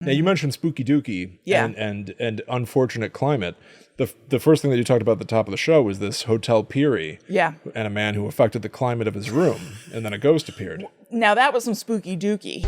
Now, you mentioned spooky dooky Yeah. and unfortunate climate. The first thing that you talked about at the top of the show was this Hotel Peary. Yeah. And a man who affected the climate of his room, and then a ghost appeared. Now that was some spooky dooky.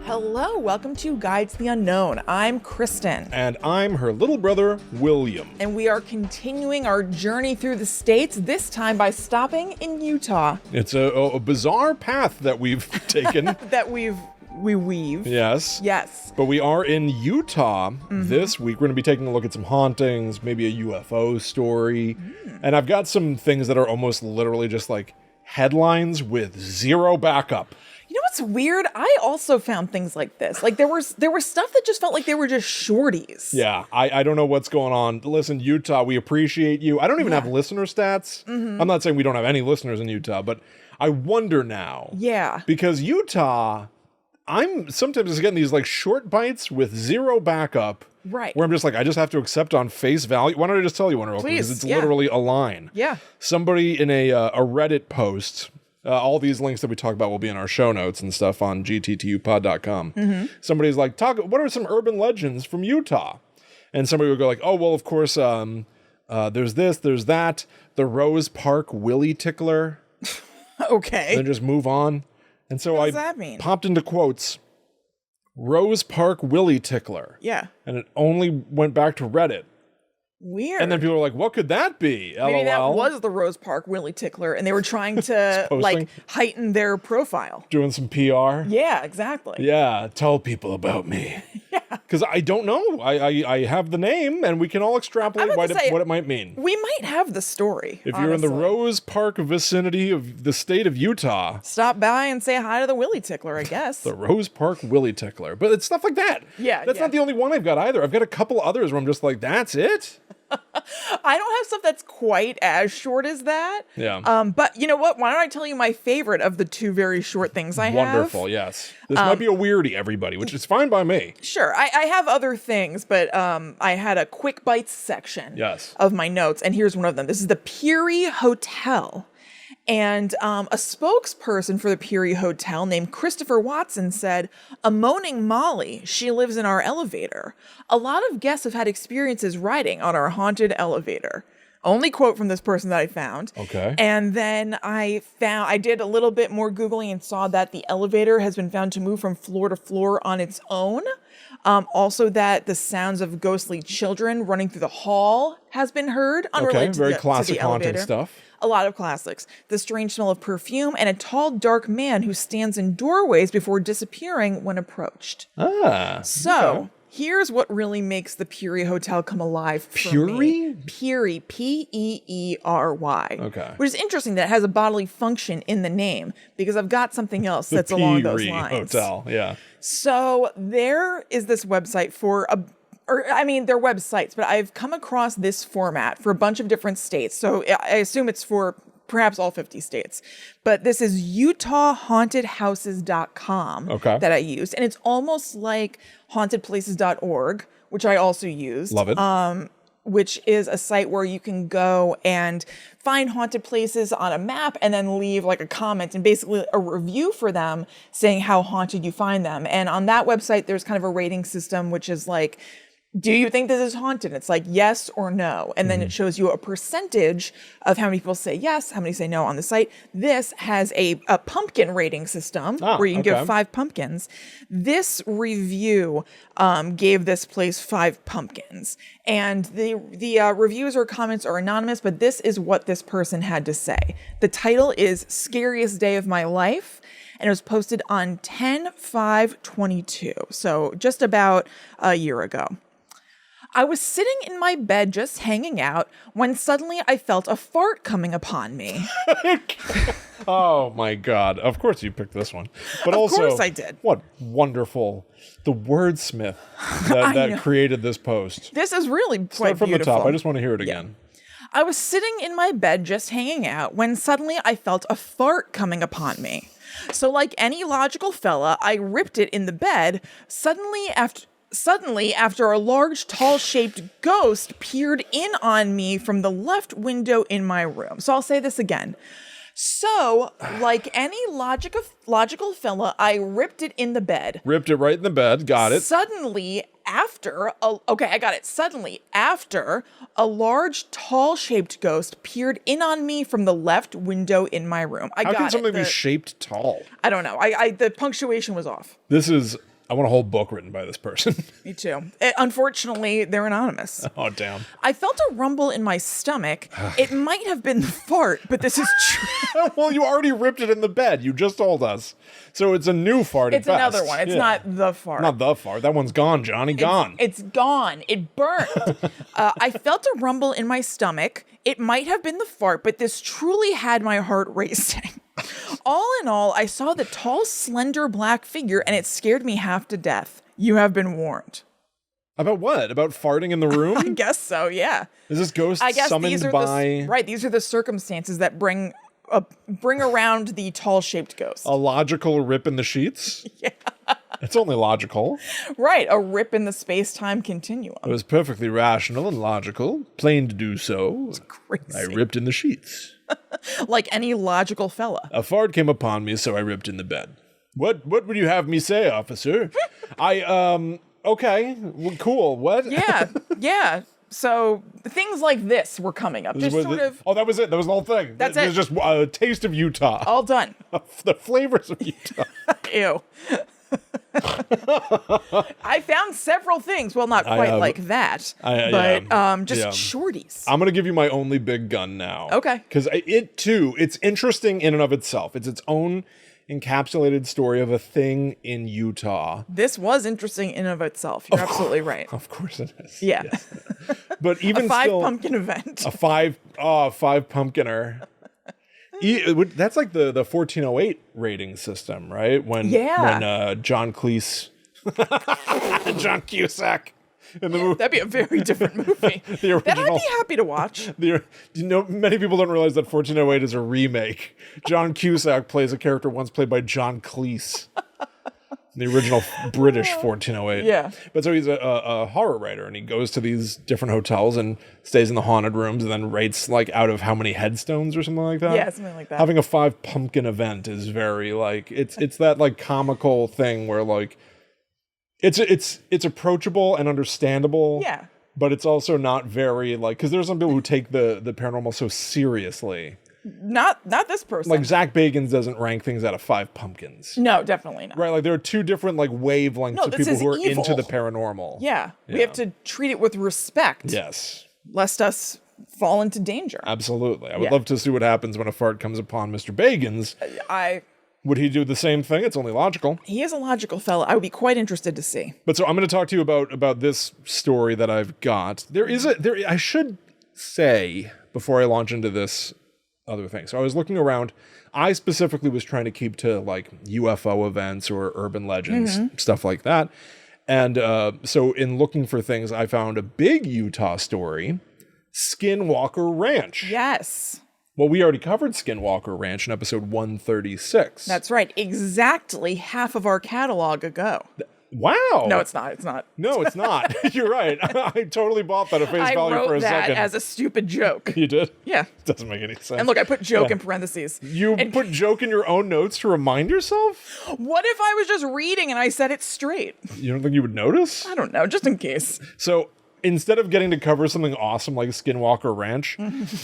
Hello, welcome to Guide to the Unknown. I'm Kristen. And I'm her little brother, William. And we are continuing our journey through the states, this time by stopping in Utah. It's a bizarre path that we've taken. That we weave. Yes. Yes. But we are in Utah this week. We're going to be taking a look at some hauntings, maybe a UFO story. And I've got some things that are almost literally just like headlines with zero backup. You know what's weird? I also found things like this. Like there was stuff that just felt like they were just shorties. Yeah, I don't know what's going on. Listen, Utah, we appreciate you. I don't even have listener stats. I'm not saying we don't have any listeners in Utah, but I wonder now. Yeah. Because Utah, I'm sometimes just getting these like short bites with zero backup. Right. Where I'm just like, I just have to accept on face value. Why don't I just tell you one real quick? Because it's literally a line. Yeah. Somebody in a Reddit post, all these links that we talk about will be in our show notes and stuff on gttupod.com. Somebody's like, what are some urban legends from Utah? And somebody would go like, oh, well, of course, there's this, there's that. The Rose Park Willy Tickler. Okay. And then just move on. And so What does that mean? Popped into quotes, Rose Park Willy Tickler. Yeah. And it only went back to Reddit. Weird. And then people were like, what could that be? LOL. Maybe that was the Rose Park Willy Tickler, and they were trying to like heighten their profile. Doing some PR. Yeah, exactly. Yeah, tell people about me. Yeah. Because I don't know. I have the name, and we can all extrapolate what it might mean. We might have the story. If you're in the Rose Park vicinity of the state of Utah, stop by and say hi to the Willy Tickler, I guess. The Rose Park Willy Tickler. But it's stuff like that. Yeah. That's not the only one I've got either. I've got a couple others where I'm just like, that's it? I don't have stuff that's quite as short as that. Yeah. But you know what? Why don't I tell you my favorite of the two very short things I have? Wonderful, yes. This might be a weirdie, everybody, which is fine by me. Sure. I have other things, but I had a quick bites section of my notes, and here's one of them. This is the Peary Hotel. And a spokesperson for the Peary Hotel named Christopher Watson said, "A moaning Molly, she lives in our elevator. A lot of guests have had experiences riding on our haunted elevator." Only quote from this person that I found. Okay. And then I did a little bit more Googling and saw that the elevator has been found to move from floor to floor on its own. Also that the sounds of ghostly children running through the hall has been heard. Unrelated very to classic the haunting elevator. stuff. A lot of classics. The strange smell of perfume and a tall, dark man who stands in doorways before disappearing when approached. So, here's what really makes the Peary Hotel come alive for me. Peary, P-E-E-R-Y. Okay. Which is interesting that it has a bodily function in the name, because I've got something else that's along those lines. Hotel, yeah. So, there is this website they're websites, but I've come across this format for a bunch of different states. So I assume it's for perhaps all 50 states. But this is UtahHauntedHouses.com that I used. And it's almost like hauntedplaces.org, which I also used. Love it. Which is a site where you can go and find haunted places on a map and then leave like a comment and basically a review for them saying how haunted you find them. And on that website, there's kind of a rating system, which is like, do you think this is haunted? It's like yes or no. And then it shows you a percentage of how many people say yes, how many say no on the site. This has a pumpkin rating system where you can give 5 pumpkins. This review gave this place 5 pumpkins. And the reviews or comments are anonymous, but this is what this person had to say. The title is Scariest Day of My Life. And it was posted on 10/5/22. So just about a year ago. I was sitting in my bed just hanging out when suddenly I felt a fart coming upon me. Oh my God. Of course you picked this one. But of course I did. What wonderful, the wordsmith that created this post. This is really quite Start from beautiful. the top. I just want to hear it again. I was sitting in my bed just hanging out when suddenly I felt a fart coming upon me. So like any logical fella, I ripped it in the bed. Suddenly, after a large, tall-shaped ghost peered in on me from the left window in my room. So I'll say this again. So, like any logical fella, I ripped it in the bed. Ripped it right in the bed. Got it. Suddenly, after a large, tall-shaped ghost peered in on me from the left window in my room. How can something be shaped tall? I don't know. The punctuation was off. I want a whole book written by this person. Me too. Unfortunately, they're anonymous. Oh, damn. I felt a rumble in my stomach. It might have been the fart, but this is true. Well, you already ripped it in the bed. You just told us. So it's a new fart at It's best. another one. It's not the fart. Not the fart. That one's gone, Johnny. Gone. It's gone. It burned. I felt a rumble in my stomach. It might have been the fart, but this truly had my heart racing. All in all, I saw the tall, slender black figure, and it scared me half to death. You have been warned. About what? About farting in the room? I guess so, yeah. Is this ghost summoned these are by... Right, these are the circumstances that bring around the tall-shaped ghost. A logical rip in the sheets? Yeah. It's only logical. Right, a rip in the space-time continuum. It was perfectly rational and logical. Plain to do so. It's crazy. I ripped in the sheets. Like any logical fella. A fart came upon me, so I ripped in the bed. What would you have me say, officer? Okay, well, cool. What? Yeah. So things like this were coming up. Just sort of. Oh, that was it. That was the whole thing. That's it. it. Was just a taste of Utah. All done. The flavors of Utah. Ew. I found several things. Well, not quite like that, but shorties. I'm gonna give you my only big gun now. Okay. Because it's interesting in and of itself. It's its own encapsulated story of a thing in Utah. This was interesting in and of itself. You're absolutely right. Of course it is. Yeah. Yes. But even a five pumpkin event. A five pumpkiner. That's like the 1408 rating system, right? When John Cleese, John Cusack in the movie. That'd be a very different movie. The original. That I'd be happy to watch. Many people don't realize that 1408 is a remake. John Cusack plays a character once played by John Cleese. The original British 1408. Yeah. But so he's a horror writer, and he goes to these different hotels and stays in the haunted rooms and then rates like out of how many headstones or something like that. Yeah, something like that. Having a 5 pumpkin event is very like it's that like comical thing where like it's approachable and understandable. Yeah. But it's also not very like, because there's some people who take the paranormal so seriously. Not this person. Like Zach Bagans doesn't rank things out of 5 pumpkins. No, definitely not. Right, like there are two different like wavelengths of people who are evil. into the paranormal. Yeah. We have to treat it with respect. Yes. Lest us fall into danger. Absolutely. I would love to see what happens when a fart comes upon Mr. Bagans. Would he do the same thing? It's only logical. He is a logical fella. I would be quite interested to see. But so I'm going to talk to you about this story that I've got. I should say before I launch into this other thing. So I was looking around. I specifically was trying to keep to like UFO events or urban legends, stuff like that. And so in looking for things, I found a big Utah story, Skinwalker Ranch. Yes. Well, we already covered Skinwalker Ranch in episode 136. That's right. Exactly half of our catalog ago. Wow. No, it's not. It's not. No, it's not. You're right. I totally bought that at face value for a second. I wrote that as a stupid joke. You did? Yeah. Doesn't make any sense. And look, I put joke in parentheses. You put joke in your own notes to remind yourself? What if I was just reading and I said it straight? You don't think you would notice? I don't know, just in case. So instead of getting to cover something awesome like Skinwalker Ranch,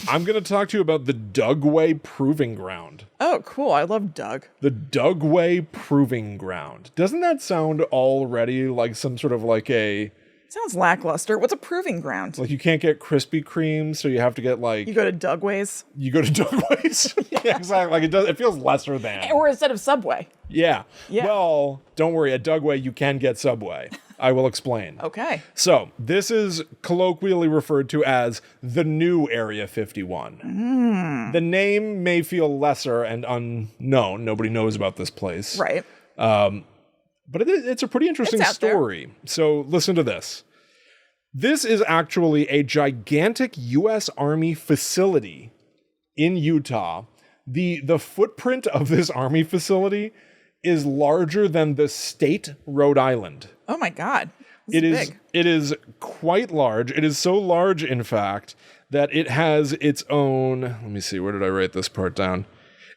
I'm going to talk to you about the Dugway Proving Ground. Oh, cool. I love Doug. The Dugway Proving Ground. Doesn't that sound already like some sort of like a... Sounds lackluster. What's a proving ground? Like you can't get Krispy Kreme, so you have to get like... You go to Dugway's? You go to Dugway's? Yeah, exactly. Like it feels lesser than. Or instead of Subway. Yeah. Well, don't worry. At Dugway, you can get Subway. I will explain. Okay. So this is colloquially referred to as the new Area 51. The name may feel lesser and unknown. Nobody knows about this place. Right. But it's a pretty interesting story. So listen to this. This is actually a gigantic U.S. Army facility in Utah. The footprint of this Army facility is larger than the state Rhode Island. Oh my God. It is quite large. It is so large, in fact, that it has its own... Let me see. Where did I write this part down?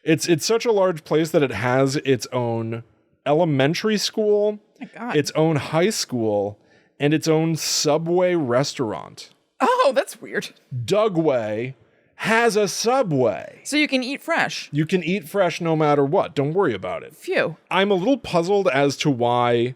It's such a large place that it has its own elementary school, My God. its own high school, and its own Subway restaurant. Oh, that's weird. Dugway has a Subway. So you can eat fresh. You can eat fresh no matter what. Don't worry about it. Phew. I'm a little puzzled as to why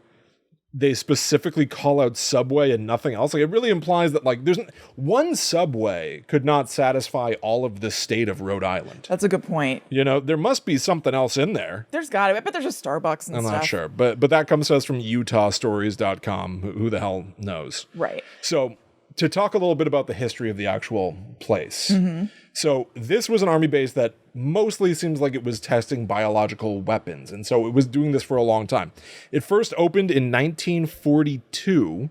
they specifically call out Subway and nothing else. Like, it really implies that, like, there's one Subway could not satisfy all of the state of Rhode Island. That's a good point. You know, there must be something else in there. There's got to be. I bet there's a Starbucks and I'm stuff. not sure. But that comes to us from UtahStories.com. Who the hell knows? Right. So, to talk a little bit about the history of the actual place. So this was an army base that mostly seems like it was testing biological weapons. And so it was doing this for a long time. It first opened in 1942.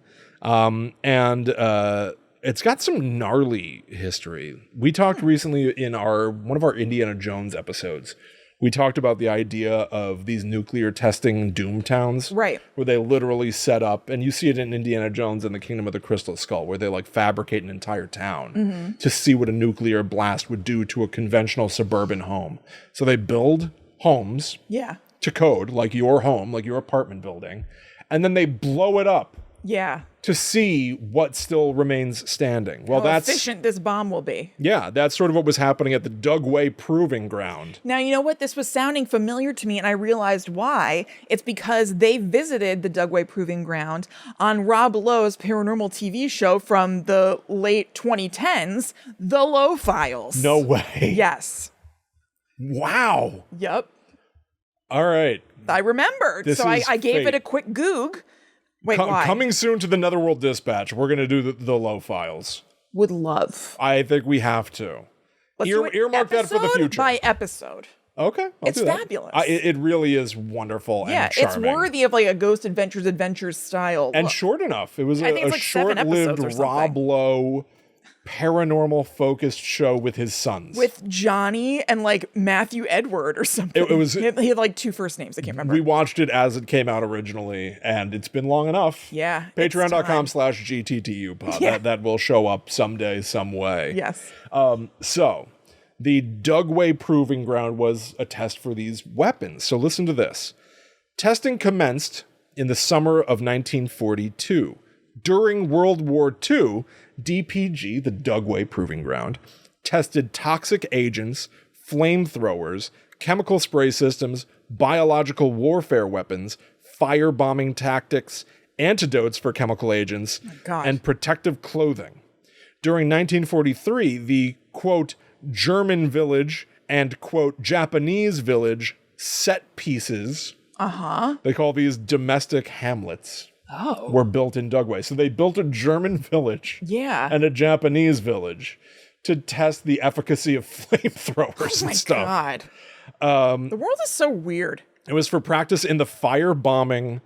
It's got some gnarly history. We talked recently in one of our Indiana Jones episodes. We talked about the idea of these nuclear testing doom towns. Right. Where they literally set up, and you see it in Indiana Jones and the Kingdom of the Crystal Skull, where they like fabricate an entire town to see what a nuclear blast would do to a conventional suburban home. So they build homes Yeah. to code, like your home, like your apartment building, and then they blow it up Yeah. to see what still remains standing. Well, How that's efficient this bomb will be. yeah, that's sort of what was happening at the Dugway Proving Ground. Now, you know what? This was sounding familiar to me, and I realized why. It's because they visited the Dugway Proving Ground on Rob Lowe's paranormal TV show from the late 2010s, The Lowe Files. No way. Yes. Wow. Yep. All right. I remembered. This So I is gave fate. it a quick goog. Wait, why? Coming soon to the Netherworld Dispatch, we're going to do the Lowe Files. Would love. I think we have to. Let's do it Earmark that for the episode future. by episode. Okay, I'll It's do that. fabulous. It really is wonderful Yeah, and it's charming. worthy of like a Ghost Adventures style. And short enough. It was I think a it's like 7 episodes short-lived or Rob something. Lowe paranormal-focused show with his sons. with Johnny and like Matthew Edward or something. It was- he had like 2 first names. I can't remember. we watched it as it came out originally, and it's been long enough. Yeah, it's time. Patreon.com/GTTUpod. Yeah. That will show up someday, some way. Yes. So, the Dugway Proving Ground was a test for these weapons. So listen to this. Testing commenced in the summer of 1942. During World War II, DPG, the Dugway Proving Ground, tested toxic agents, flamethrowers, chemical spray systems, biological warfare weapons, firebombing tactics, antidotes for chemical agents, God. and protective clothing. During 1943, the, quote, German village and, quote, Japanese village set pieces, they call these domestic hamlets, were built in Dugway. So they built a German village Yeah. and a Japanese village to test the efficacy of flamethrowers Oh my and stuff. God. The world is so weird. It was for practice in the firebombing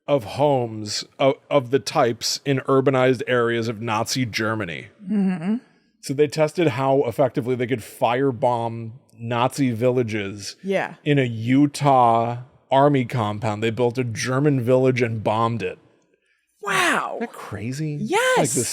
of homes of the types in urbanized areas of Nazi Germany. So they tested how effectively they could firebomb Nazi villages Yeah. in a Utah army compound. They built a German village and bombed it. Wow. Isn't that crazy? Yes. Like the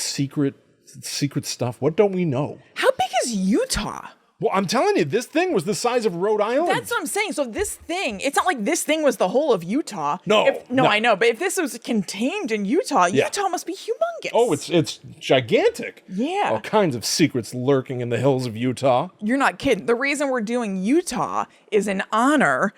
secret stuff. What don't we know? How big is Utah? Well, I'm telling you, this thing was the size of Rhode Island. That's what I'm saying. So this thing, it's not like this thing was the whole of Utah. No, no. I know. But if this was contained in Utah, Utah must be humongous. Oh, it's gigantic. Yeah. All kinds of secrets lurking in the hills of Utah. You're not kidding. The reason we're doing Utah is in honor,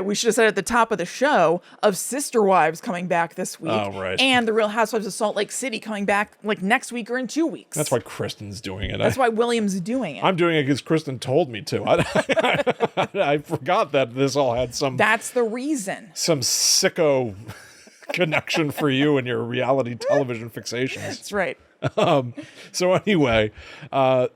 we should have said at the top of the show, of Sister Wives coming back this week. Oh, right. And The Real Housewives of Salt Lake City coming back like next week or in 2 weeks. That's why Kristen's doing it. That's why William's doing it. I'm doing it because Kristen told me to. I forgot that this all had some That's the reason. sicko connection for you and your reality television fixations. That's right. So anyway,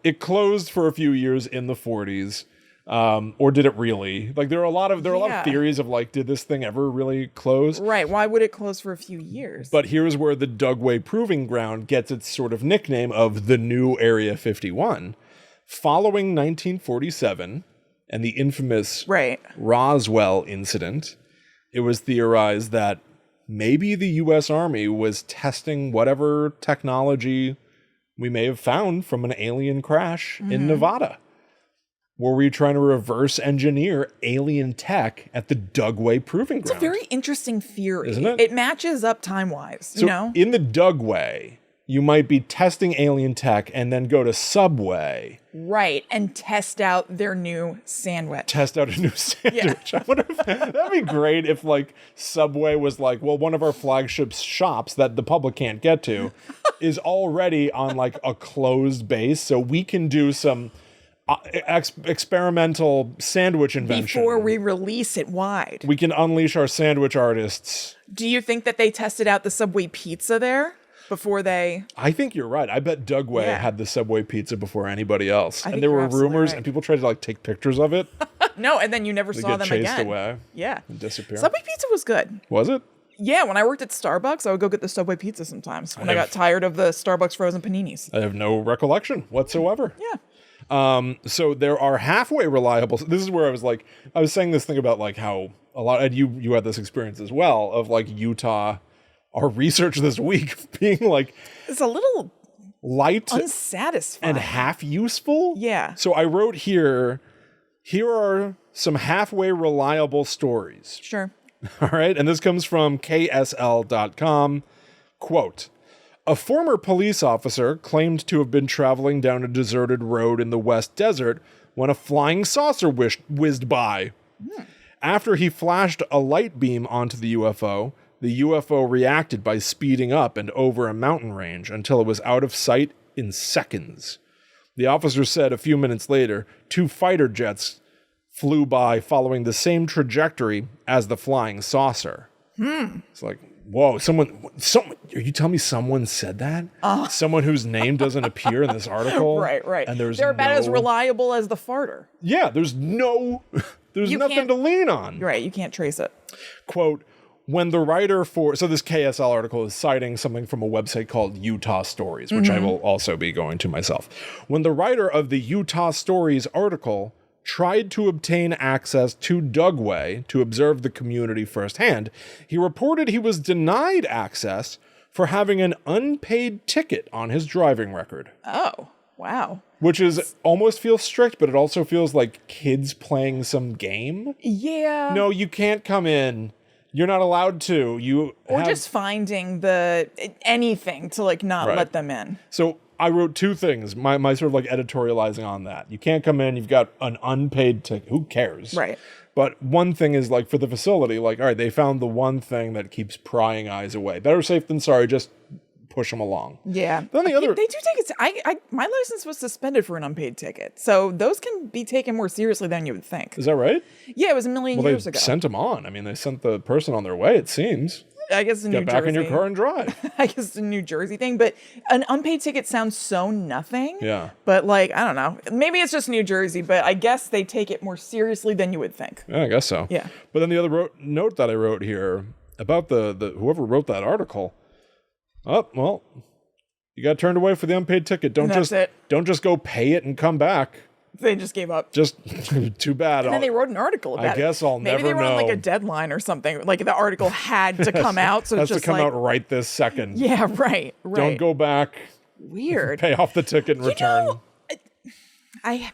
it closed for a few years in the 40s. Or did it really? Like there are a lot of theories of like, did this thing ever really close? Right. Why would it close for a few years? But here's where the Dugway Proving Ground gets its sort of nickname of the new Area 51. Following 1947 and the infamous Roswell incident, it was theorized that maybe the U.S. Army was testing whatever technology we may have found from an alien crash in Nevada. were we trying to reverse engineer alien tech at the Dugway proving ground? It's a very interesting theory. Isn't it? It matches up time-wise, So you know? in the Dugway, you might be testing alien tech and then go to Subway. Right, and test out their new sandwich. Test out a new sandwich. I wonder if that'd be great if like Subway was like, well, one of our flagship shops that the public can't get to is already on like a closed base, so we can do some experimental sandwich invention. Before we release it wide. We can unleash our sandwich artists. Do you think that they tested out the Subway pizza there before they... I think you're right. I bet Dugway had the Subway pizza before anybody else. And there were rumors and people tried to like take pictures of it. No, and then you never saw them chased again. away. Yeah. And disappear. Subway pizza was good. Was it? Yeah, when I worked at Starbucks, I would go get the Subway pizza sometimes when I got tired of the Starbucks frozen paninis. I have no recollection whatsoever. Yeah. So there are halfway reliable. This is where I was saying this thing about like how a lot, and you had this experience as well of like Utah, our research this week being like, It's a little light unsatisfying and half useful. Yeah. So I wrote here are some halfway reliable stories. Sure. All right. And this comes from KSL.com. Quote, a former police officer claimed to have been traveling down a deserted road in the West Desert when a flying saucer whizzed by. After he flashed a light beam onto the UFO reacted by speeding up and over a mountain range until it was out of sight in seconds. The officer said a few minutes later, 2 fighter jets flew by following the same trajectory as the flying saucer. It's like, whoa, someone, are you telling me someone said that? Someone whose name doesn't appear in this article? Right. And They're about as reliable as the farter. Yeah, there's nothing to lean on. Right, you can't trace it. Quote, when the writer so this KSL article is citing something from a website called Utah Stories, which I will also be going to myself. When the writer of the Utah Stories article tried to obtain access to Dugway to observe the community firsthand, he reported he was denied access for having an unpaid ticket on his driving record. Oh, wow. Which almost feels strict, but it also feels like kids playing some game. Yeah. No, you can't come in. You're not allowed to. Just finding anything to like not let them in. So I wrote 2 things, my sort of like editorializing on that. You can't come in, you've got an unpaid ticket. Who cares? Right. But one thing is like for the facility, like, all right, they found the one thing that keeps prying eyes away. Better safe than sorry, just push them along. Yeah. Then the other... They do take it. My license was suspended for an unpaid ticket. So those can be taken more seriously than you would think. Is that right? Yeah, it was a million years ago. They sent them on. I mean, they sent the person on their way, it seems. I guess in New Jersey. Get back in your car and drive. I guess it's a New Jersey thing, but an unpaid ticket sounds so nothing. Yeah. But like, I don't know. Maybe it's just New Jersey, but I guess they take it more seriously than you would think. Yeah, I guess so. Yeah. But then the other note that I wrote here about the whoever wrote that article. Oh, well, you got turned away for the unpaid ticket. Don't just go pay it and come back. They just gave up. Just too bad. And then they wrote an article about it. I guess I'll never know. Maybe they were on like a deadline or something. Like the article had to come out. So it it's has just to come out right this second. Yeah, right. Don't go back. Weird. Pay off the ticket and return.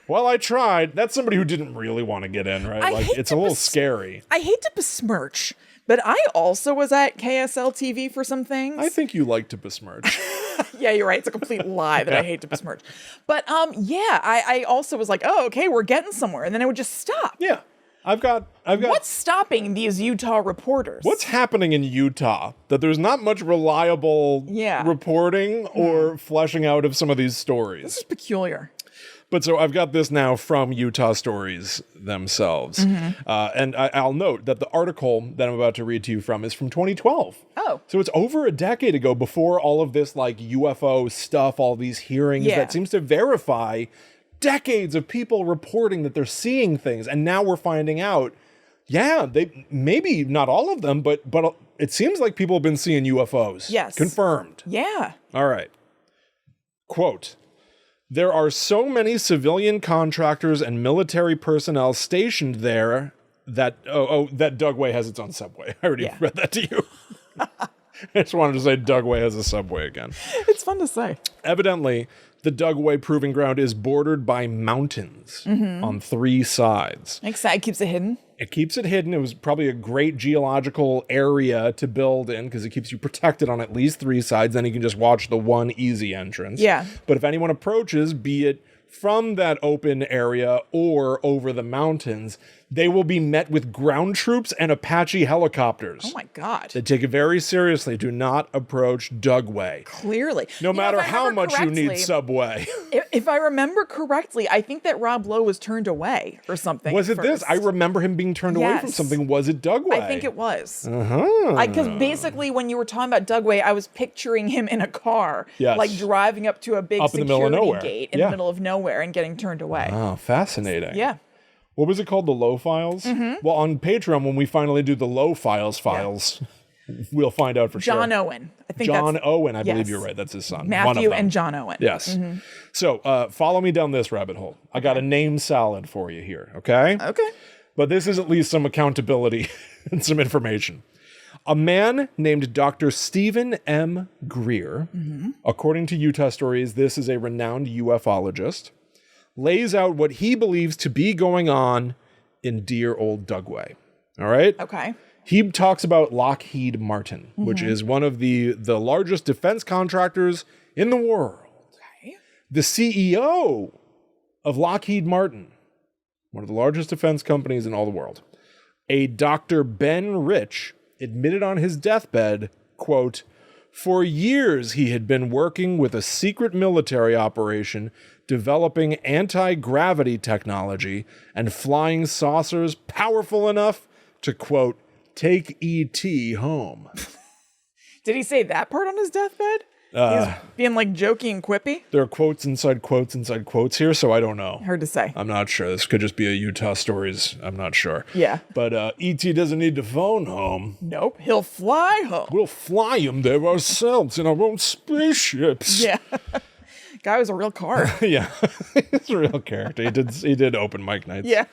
Well, I tried. That's somebody who didn't really want to get in, right? It's a little scary. I hate to besmirch, but I also was at KSL TV for some things. I think you like to besmirch. Yeah, you're right. It's a complete lie that I hate to besmirch. But I also was like, oh, okay, we're getting somewhere. And then it would just stop. Yeah. I've got What's stopping these Utah reporters? What's happening in Utah that there's not much reliable reporting or fleshing out of some of these stories? This is peculiar. But so I've got this now from Utah Stories themselves. And I'll note that the article that I'm about to read to you from is from 2012. Oh. So it's over a decade ago, before all of this like UFO stuff, all these hearings that seems to verify decades of people reporting that they're seeing things. And now we're finding out, they maybe not all of them, but it seems like people have been seeing UFOs. Yes. Confirmed. Yeah. All right. Quote, there are so many civilian contractors and military personnel stationed there that that Dugway has its own subway. I already read that to you. I just wanted to say Dugway has a subway again. It's fun to say. Evidently, The Dugway Proving Ground is bordered by mountains on 3 sides. It keeps it hidden. It keeps it hidden. It was probably a great geological area to build in because it keeps you protected on at least 3 sides. Then you can just watch the one easy entrance. Yeah. But if anyone approaches, be it from that open area or over the mountains, they will be met with ground troops and Apache helicopters. Oh my God. They take it very seriously. Do not approach Dugway. Clearly. No matter how much you need Subway. If I remember correctly, I think that Rob Lowe was turned away or something. Was it this? I remember him being turned away from something. Was it Dugway? I think it was. Because basically when you were talking about Dugway, I was picturing him in a car, like driving up to a big security gate in the middle of nowhere and getting turned away. Oh, fascinating. Yeah. What was it called? The Low Files? Well, on Patreon, when we finally do the Low Files, we'll find out for sure. John Owen. I think John Owen, I believe you're right. That's his son. Matthew and John Owen. Yes. So follow me down this rabbit hole. I got a name salad for you here, okay? Okay. But this is at least some accountability and some information. A man named Dr. Stephen M. Greer, according to Utah Stories, this is a renowned ufologist, lays out what he believes to be going on in dear old Dugway. All right? Okay. He talks about Lockheed Martin, which is one of the largest defense contractors in the world. Okay. The CEO of Lockheed Martin, one of the largest defense companies in all the world, a Dr. Ben Rich, admitted on his deathbed, quote, for years he had been working with a secret military operation developing anti-gravity technology and flying saucers powerful enough to, quote, take E.T. home. Did he say that part on his deathbed? He's being like jokey and quippy? There are quotes inside quotes here, so I don't know. Hard to say. I'm not sure. This could just be a Utah Stories. I'm not sure. Yeah. But E.T. doesn't need to phone home. Nope. He'll fly home. We'll fly him there ourselves in our own spaceships. Yeah. Guy was a real card. Yeah. He's a real character. He did open mic nights. Yeah.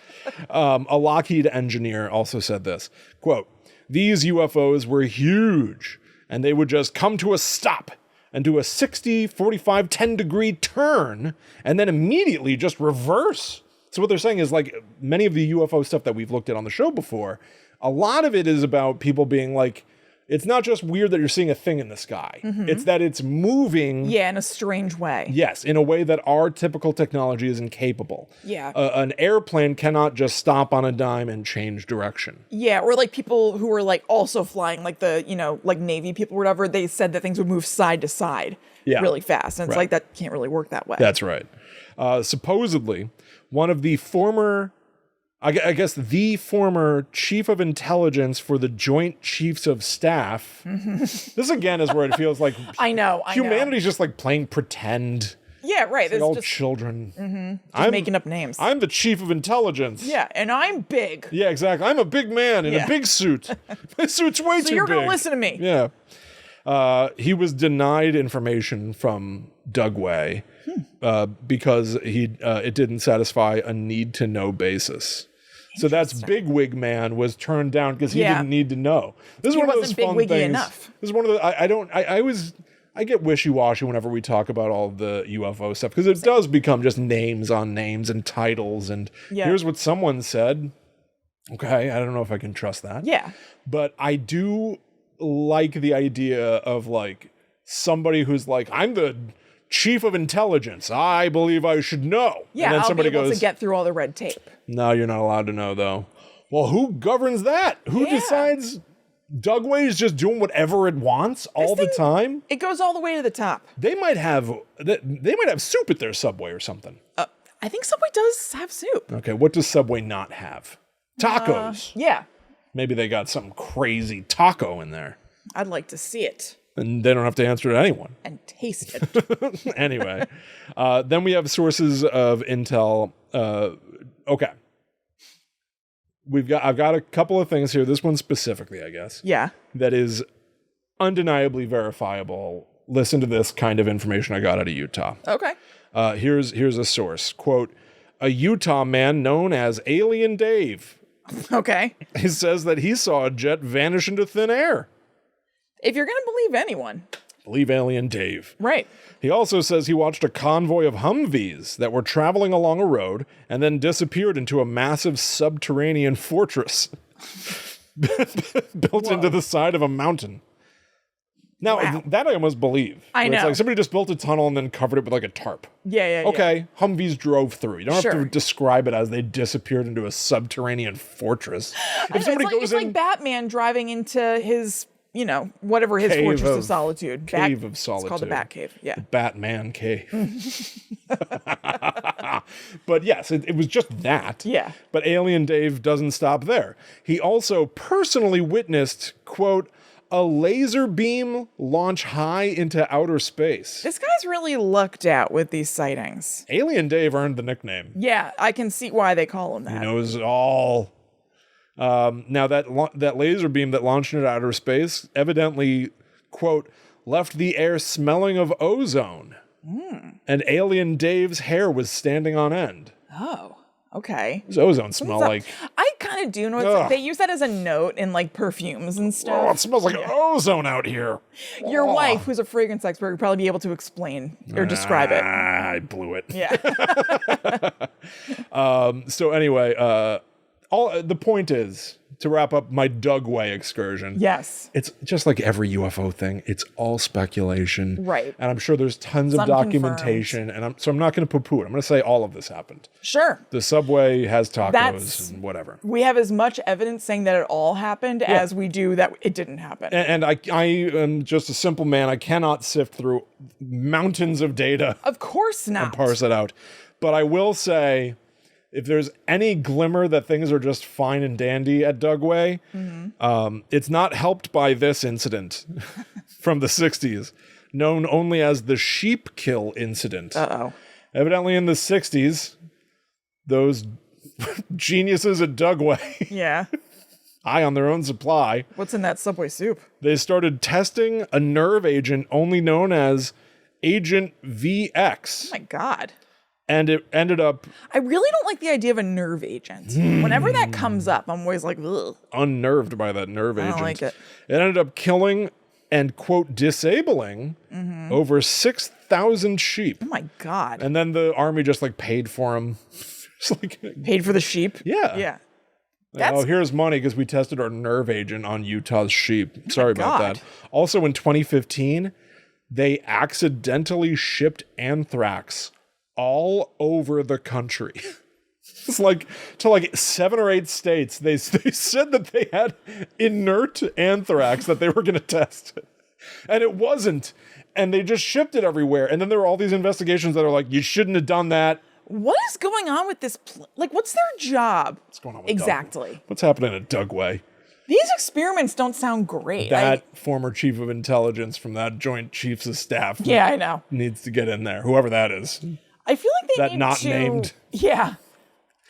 A Lockheed engineer also said this, quote, these UFOs were huge and they would just come to a stop and do a 60, 45, 10-degree turn, and then immediately just reverse. So what they're saying is, like, many of the UFO stuff that we've looked at on the show before, a lot of it is about people being like, it's not just weird that you're seeing a thing in the sky. It's that it's moving. Yeah, in a strange way. Yes, in a way that our typical technology is incapable. Yeah. An airplane cannot just stop on a dime and change direction. Yeah, or like people who were like also flying, like the, like Navy people or whatever, they said that things would move side to side really fast. And it's like, that can't really work that way. That's right. Supposedly, one of the former, I guess the former chief of intelligence for the Joint Chiefs of Staff. This again is where it feels like I know. Humanity's just like playing pretend. Yeah, right. Like all children. I'm making up names. I'm the chief of intelligence. Yeah, and I'm big. Yeah, exactly. I'm a big man in a big suit. My suit's way too big. So you're going to listen to me. Yeah. He was denied information from Dugway because it didn't satisfy a need-to-know basis. So that's Bigwig Man was turned down because he didn't need to know. This is one of those fun things. Enough. This is one of the I get wishy-washy whenever we talk about all the UFO stuff because it does become just names on names and titles and here's what someone said. Okay, I don't know if I can trust that. Yeah. But I do like the idea of like somebody who's like, I'm the chief of intelligence. I believe I should know. Yeah, and then somebody be able goes, to get through all the red tape. No, you're not allowed to know though. Well, who governs that? Who decides Dugway is just doing whatever it wants all the time? It goes all the way to the top. They might have soup at their Subway or something. I think Subway does have soup. Okay, what does Subway not have? Tacos. Yeah. Maybe they got some crazy taco in there. I'd like to see it. And they don't have to answer to anyone. And taste it. Anyway, then we have sources of intel. Okay. I've got a couple of things here. This one specifically, I guess. Yeah. That is undeniably verifiable. Listen to this kind of information I got out of Utah. Okay. Here's a source. Quote, a Utah man known as Alien Dave. Okay. He says that he saw a jet vanish into thin air. If you're going to believe anyone. believe Alien Dave. Right. He also says he watched a convoy of Humvees that were traveling along a road and then disappeared into a massive subterranean fortress built into the side of a mountain. Now, that I almost believe. I know. It's like somebody just built a tunnel and then covered it with like a tarp. Yeah. Okay, Humvees drove through. You don't have Sure. to describe it as they disappeared into a subterranean fortress. If somebody It's like Batman driving into his, whatever his Fortress of Solitude. Cave of Solitude. It's called the Bat Cave. Yeah. Batman Cave. But yes, it was just that. Yeah. But Alien Dave doesn't stop there. He also personally witnessed, quote, a laser beam launch high into outer space. This guy's really lucked out with these sightings. Alien Dave earned the nickname. Yeah, I can see why they call him that. He knows all. Now, that laser beam that launched into outer space evidently, quote, left the air smelling of ozone. And Alien Dave's hair was standing on end. Oh, okay. Does ozone smell like? I kind of do know. They use that as a note in like perfumes and stuff. Oh, it smells like ozone out here. Your wife, who's a fragrance expert, would probably be able to explain or describe it. I blew it. Yeah. So anyway, the point is, to wrap up my Dugway excursion. Yes. It's just like every UFO thing. It's all speculation. Right. And I'm sure there's tons of documentation. And I'm not going to poo-poo it. I'm going to say all of this happened. Sure. The subway has tacos and whatever. We have as much evidence saying that it all happened as we do that it didn't happen. And I am just a simple man. I cannot sift through mountains of data. Of course not. And parse it out. But I will say, if there's any glimmer that things are just fine and dandy at Dugway, it's not helped by this incident from the 60s, known only as the sheep kill incident. Uh-oh. Evidently in the 60s, those geniuses at Dugway, Yeah. high on their own supply, What's in that Subway soup? they started testing a nerve agent only known as Agent VX. Oh my God. And it ended up I really don't like the idea of a nerve agent. Whenever that comes up, I'm always like, ugh. unnerved by that nerve agent. I don't like it. It ended up killing and, quote, disabling over 6,000 sheep. Oh my God. And then the army just like paid for them. It's like, Paid for the sheep? yeah. Yeah. Oh, here's money because we tested our nerve agent on Utah's sheep. Sorry about God. that. Also in 2015, they accidentally shipped anthrax all over the country. It's like to like 7 or 8 states. They said that they had inert anthrax that they were going to test. And it wasn't. And they just shipped it everywhere. And then there were all these investigations that are like, you shouldn't have done that. What is going on with this? What's their job? What's going on with exactly? Dugway? What's happening at Dugway? These experiments don't sound great. That former chief of intelligence from that Joint Chiefs of Staff. Yeah, I know. Needs to get in there, whoever that is. I feel like they That need not to, named. Yeah.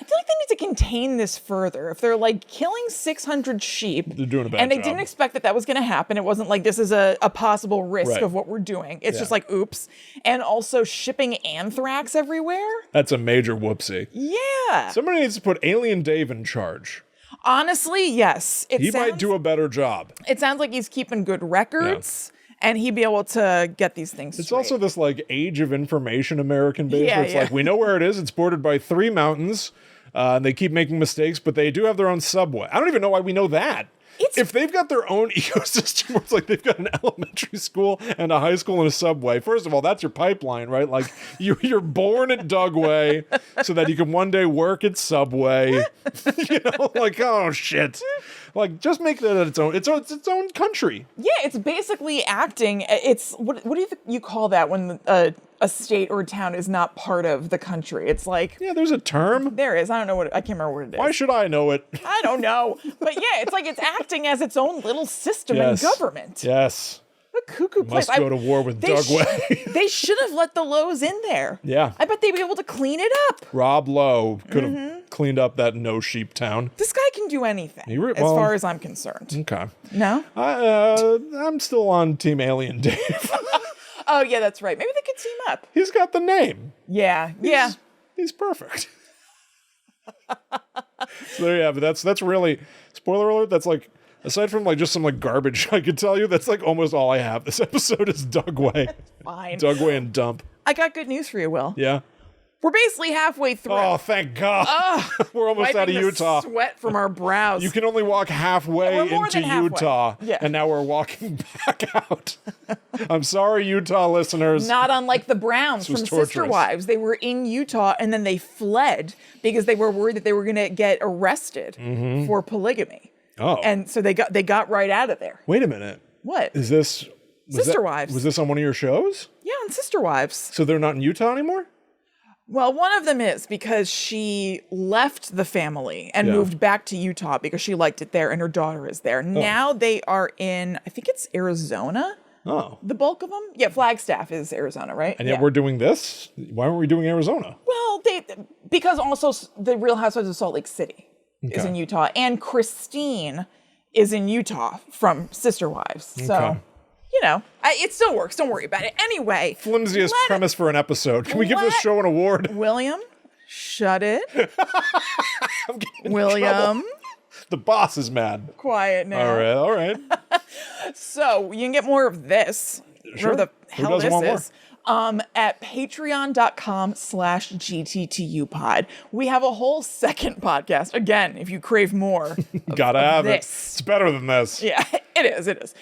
I feel like they need to contain this further. If they're like killing 600 sheep, They're doing a bad and they job. didn't expect that was going to happen. It wasn't like this is a possible risk Right. of what we're doing. It's Yeah. just like, oops. And also shipping anthrax everywhere. That's a major whoopsie. Yeah. Somebody needs to put Alien Dave in charge. Honestly, yes. He might do a better job. It sounds like he's keeping good records. And he'd be able to get these things It's straight. also this like age of information American base Yeah, where it's yeah. like, we know where it is. It's bordered by 3 mountains. And they keep making mistakes, but they do have their own subway. I don't even know why we know that. If they've got their own ecosystem where it's like they've got an elementary school and a high school and a subway, first of all, that's your pipeline, right? Like you're born at Dugway so that you can one day work at Subway. You know, like, oh shit. Like just make that its own country. Yeah, it's basically acting. It's what do you call that when a state or a town is not part of the country? It's like, yeah, there's a term. There is. I don't know I can't remember what it is. Why should I know it? I don't know. But yeah, it's like it's acting as its own little system Yes. in government. Yes. What a cuckoo place. Must go to war with Dugway. They should have let the Lowe's in there. Yeah. I bet they'd be able to clean it up. Rob Lowe could have cleaned up that no sheep town. This guy can do anything, as far as I'm concerned. Okay. No? I'm still on Team Alien Dave. Oh, yeah, that's right. Maybe they could team up. He's got the name. Yeah. He's perfect. So there you have it. That's really, spoiler alert, that's like Aside from like just some like garbage, I could tell you that's like almost all I have. This episode is Dugway. Fine. Dugway and Dump. I got good news for you, Will. Yeah. We're basically halfway through. Oh, thank God. We're almost out of Utah. Sweat from our brows. You can only walk halfway into Utah, and now we're walking back out. I'm sorry, Utah listeners. Not unlike the Browns from Sister Wives. They were in Utah, and then they fled because they were worried that they were going to get arrested for polygamy. Oh. And so they got right out of there. Wait a minute. What? Is this... Sister Wives. Was this on one of your shows? Yeah, on Sister Wives. So they're not in Utah anymore? Well, one of them is because she left the family and moved back to Utah because she liked it there and her daughter is there. Now they are in, I think it's Arizona. Oh. The bulk of them? Yeah, Flagstaff is Arizona, right? And yet we're doing this? Why aren't we doing Arizona? Well, because also the Real Housewives of Salt Lake City is in Utah. And Christine is in Utah from Sister Wives. So... You know, it still works. Don't worry about it. Anyway. Flimsiest premise for an episode. Can we give this show an award? William, shut it. I'm getting William. The boss is mad. Quiet now. All right. So you can get more of this. Sure. Where the hell this is. More? At patreon.com/GTTUpod. We have a whole second podcast. Again, if you crave more. Gotta have this. it. It's better than this. Yeah, it is. It's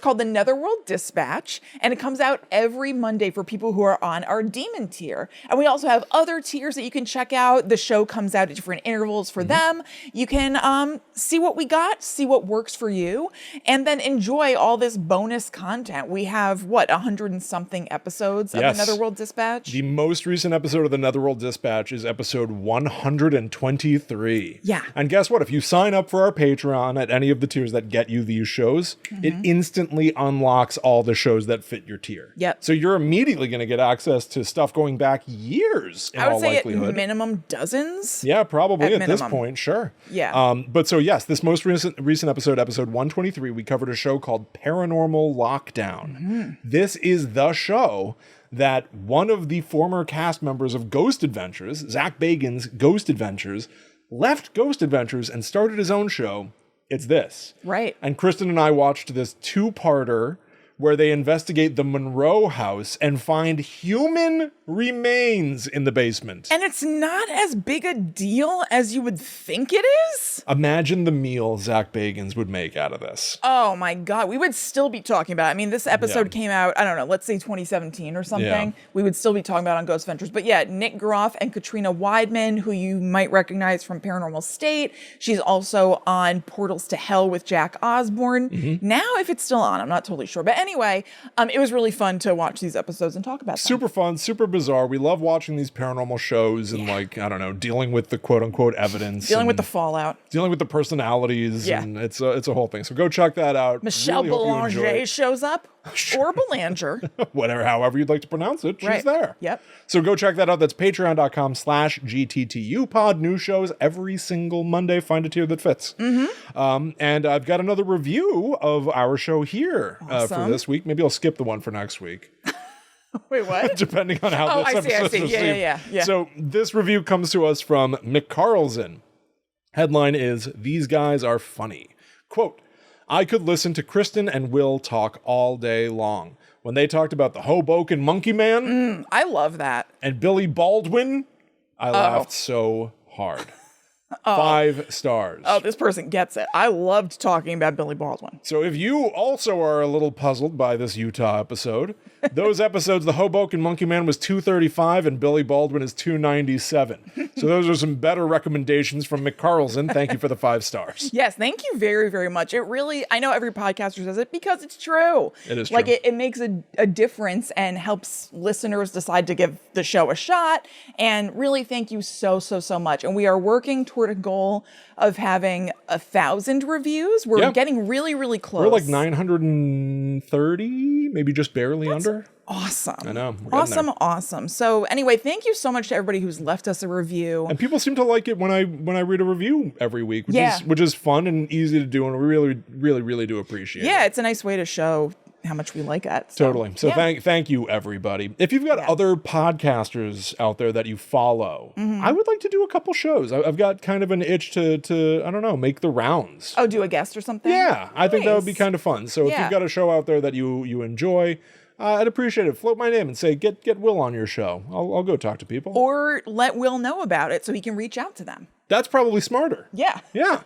called the Netherworld Dispatch, and it comes out every Monday for people who are on our Demon tier. And we also have other tiers that you can check out. The show comes out at different intervals for them. You can see what we got, see what works for you, and then enjoy all this bonus content. We have, 100 and something episodes of the Netherworld Dispatch? The most recent episode of the Netherworld Dispatch is episode 123. Yeah. And guess what? If you sign up for our Patreon at any of the tiers that get you these shows, it instantly unlocks all the shows that fit your tier. Yep. So you're immediately going to get access to stuff going back years, in all likelihood. At minimum dozens. Yeah, probably at this point, sure. Yeah. But so yes, this most recent episode 123, we covered a show called Paranormal Lockdown. This is the show that one of the former cast members of Ghost Adventures, Zach Bagans' Ghost Adventures, left Ghost Adventures and started his own show. It's this. Right. And Kristen and I watched this two-parter where they investigate the Monroe house and find human remains in the basement. And it's not as big a deal as you would think it is. Imagine the meal Zach Bagans would make out of this. Oh my God. We would still be talking about it. I mean, this episode came out, I don't know, let's say 2017 or something. Yeah. We would still be talking about it on Ghost Adventures. But yeah, Nick Groff and Katrina Weidman, who you might recognize from Paranormal State. She's also on Portals to Hell with Jack Osborne. Now, if it's still on, I'm not totally sure. But anyway, it was really fun to watch these episodes and talk about them. Super fun, super bizarre. We love watching these paranormal shows and like, I don't know, dealing with the quote unquote evidence. Dealing with the fallout. Dealing with the personalities. Yeah. And it's a whole thing. So go check that out. Michelle Belanger shows up. Or Belanger. Whatever, however you'd like to pronounce it. She's there. Yep. So go check that out. That's patreon.com/GTTUpod. New shows every single Monday. Find a tier that fits. And I've got another review of our show here for this week. Maybe I'll skip the one for next week. Wait, what? Depending on how this episode is received. Yeah. So this review comes to us from Mick Carlson. Headline is, "These guys are funny." Quote, "I could listen to Kristen and Will talk all day long. When they talked about the Hoboken Monkey Man I love that. and Billy Baldwin, I laughed so hard. 5 stars. Oh, this person gets it. I loved talking about Billy Baldwin. So if you also are a little puzzled by this Utah episode, those episodes, the Hoboken Monkey Man was 235 and Billy Baldwin is 297. So those are some better recommendations from Mick Carlson. Thank you for the 5 stars. Yes, thank you very, very much. It really, I know every podcaster says it because it's true. It is true. Like it makes a difference and helps listeners decide to give the show a shot. And really thank you so, so, so much. And we are working toward a goal of having 1,000 reviews. We're getting really, really close. We're like 930, maybe just barely under. Awesome. I know. Awesome. So anyway, thank you so much to everybody who's left us a review. And people seem to like it when I read a review every week, which is fun and easy to do, and we really, really, really do appreciate it. Yeah, it's a nice way to show how much we like it. So, Totally. So thank you, everybody. If you've got other podcasters out there that you follow, I would like to do a couple shows. I've got kind of an itch to I don't know, make the rounds. Oh, do a guest or something? Yeah, I think that would be kind of fun. So if Yeah. you've got a show out there that you enjoy, I'd appreciate it. Float my name and say, get Will on your show. I'll go talk to people. Or let Will know about it so he can reach out to them. That's probably smarter. Yeah. Yeah.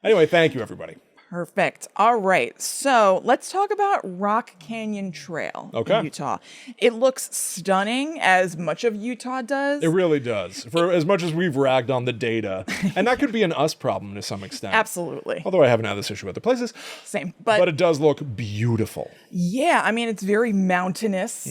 Anyway, thank you, everybody. Perfect. All right. So let's talk about Rock Canyon Trail in Utah. It looks stunning, as much of Utah does. It really does. For as much as we've ragged on the data, and that could be an us problem to some extent. Absolutely. Although I haven't had this issue with other places. Same. But it does look beautiful. Yeah. I mean, it's very mountainous.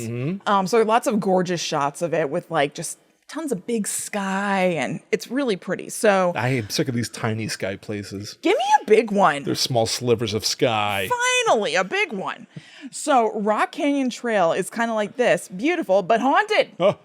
So lots of gorgeous shots of it with like just tons of big sky, and it's really pretty. So I am sick of these tiny sky places. give me a big one. They're small slivers of sky. Finally, a big one. So Rock Canyon Trail is kind of like this, beautiful, but haunted. Oh.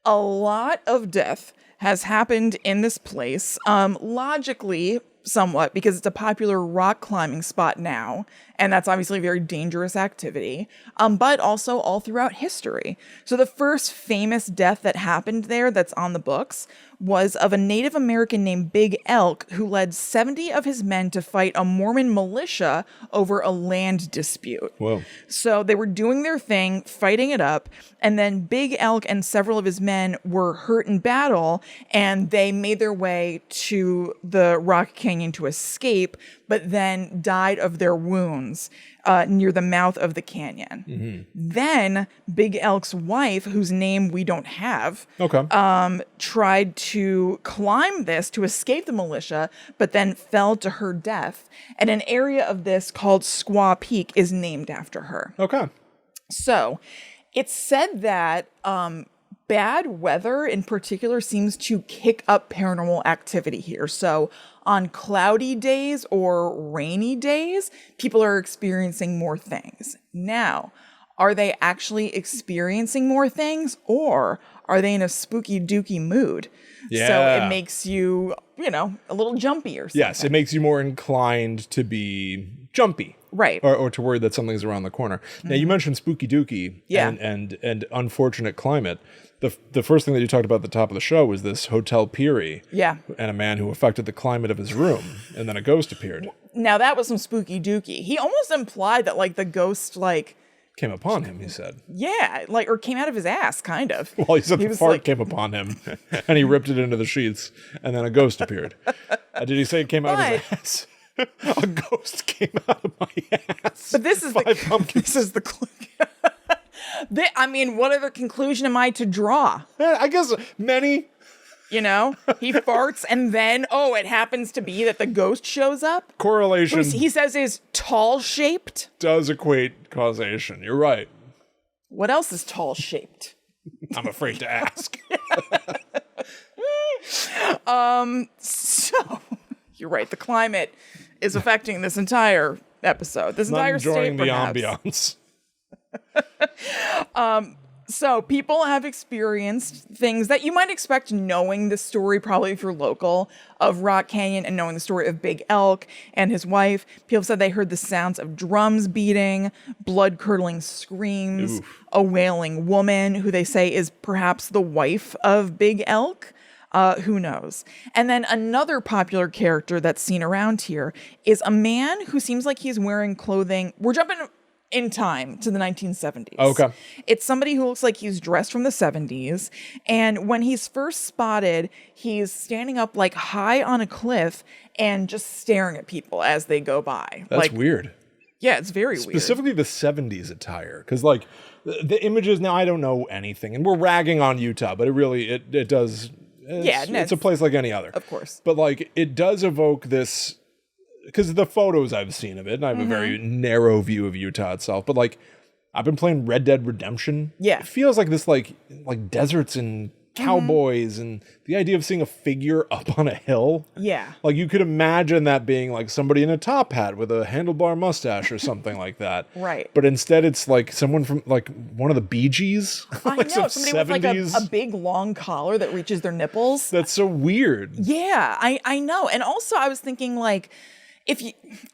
A lot of death has happened in this place, logically, somewhat, because it's a popular rock climbing spot now, and that's obviously a very dangerous activity, but also all throughout history. So the first famous death that happened there that's on the books was of a Native American named Big Elk, who led 70 of his men to fight a Mormon militia over a land dispute. Whoa. So they were doing their thing, fighting it up, and then Big Elk and several of his men were hurt in battle, and they made their way to the Rock Canyon to escape, but then died of their wounds near the mouth of the canyon. Then Big Elk's wife, whose name we don't have, tried to climb this to escape the militia, but then fell to her death. And an area of this called Squaw Peak is named after her. Okay. So it's said that bad weather in particular seems to kick up paranormal activity here. So on cloudy days or rainy days, people are experiencing more things. Now, are they actually experiencing more things, or are they in a spooky dooky mood? Yeah. So it makes you, a little jumpy or something. Yes, it makes you more inclined to be jumpy. Right. Or to worry that something's around the corner. Now, you mentioned spooky dooky and unfortunate climate. The first thing that you talked about at the top of the show was this Hotel Peary. Yeah. And a man who affected the climate of his room, and then a ghost appeared. Now, that was some spooky dooky. He almost implied that, the ghost, came upon him, he said. Yeah, or came out of his ass, kind of. Well, he said the fart came upon him, and he ripped it into the sheets, and then a ghost appeared. Did he say it came out of his ass? A ghost came out of my ass. But this is the clue. What other conclusion am I to draw? I guess many. He farts, and then, it happens to be that the ghost shows up. Correlation. He says is tall-shaped. Does equate causation. You're right. What else is tall-shaped? I'm afraid to ask. So, you're right. The climate is affecting this entire episode. This entire state, perhaps. Not enjoying the ambiance. So people have experienced things that you might expect, knowing the story, probably if you're local, of Rock Canyon, and knowing the story of Big Elk and his wife. People said they heard the sounds of drums beating, blood-curdling screams, a wailing woman who they say is perhaps the wife of Big Elk. Who knows? And then another popular character that's seen around here is a man who seems like he's wearing clothing. We're jumping in time to the 1970s. Okay. It's somebody who looks like he's dressed from the 70s. And when he's first spotted, he's standing up high on a cliff and just staring at people as they go by. That's weird. Yeah, it's very weird. Specifically the 70s attire. Because the images, now I don't know anything. And we're ragging on Utah, but it does. It's a place like any other. Of course. But it does evoke this, because the photos I've seen of it, and I have a very narrow view of Utah itself, but I've been playing Red Dead Redemption. Yeah. It feels like this like deserts and cowboys and the idea of seeing a figure up on a hill. Yeah. You could imagine that being somebody in a top hat with a handlebar mustache or something like that. Right. But instead it's someone from one of the Bee Gees. I know, somebody 70s. With a big long collar that reaches their nipples. That's so weird. Yeah, I know. And also I was thinking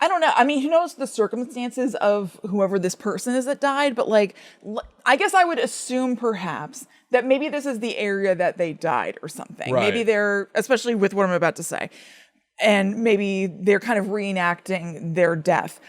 I don't know. I mean, who knows the circumstances of whoever this person is that died, but like, I guess I would assume perhaps that maybe this is the area that they died or something. Right. Maybe they're, especially with what I'm about to say, and maybe they're kind of reenacting their death.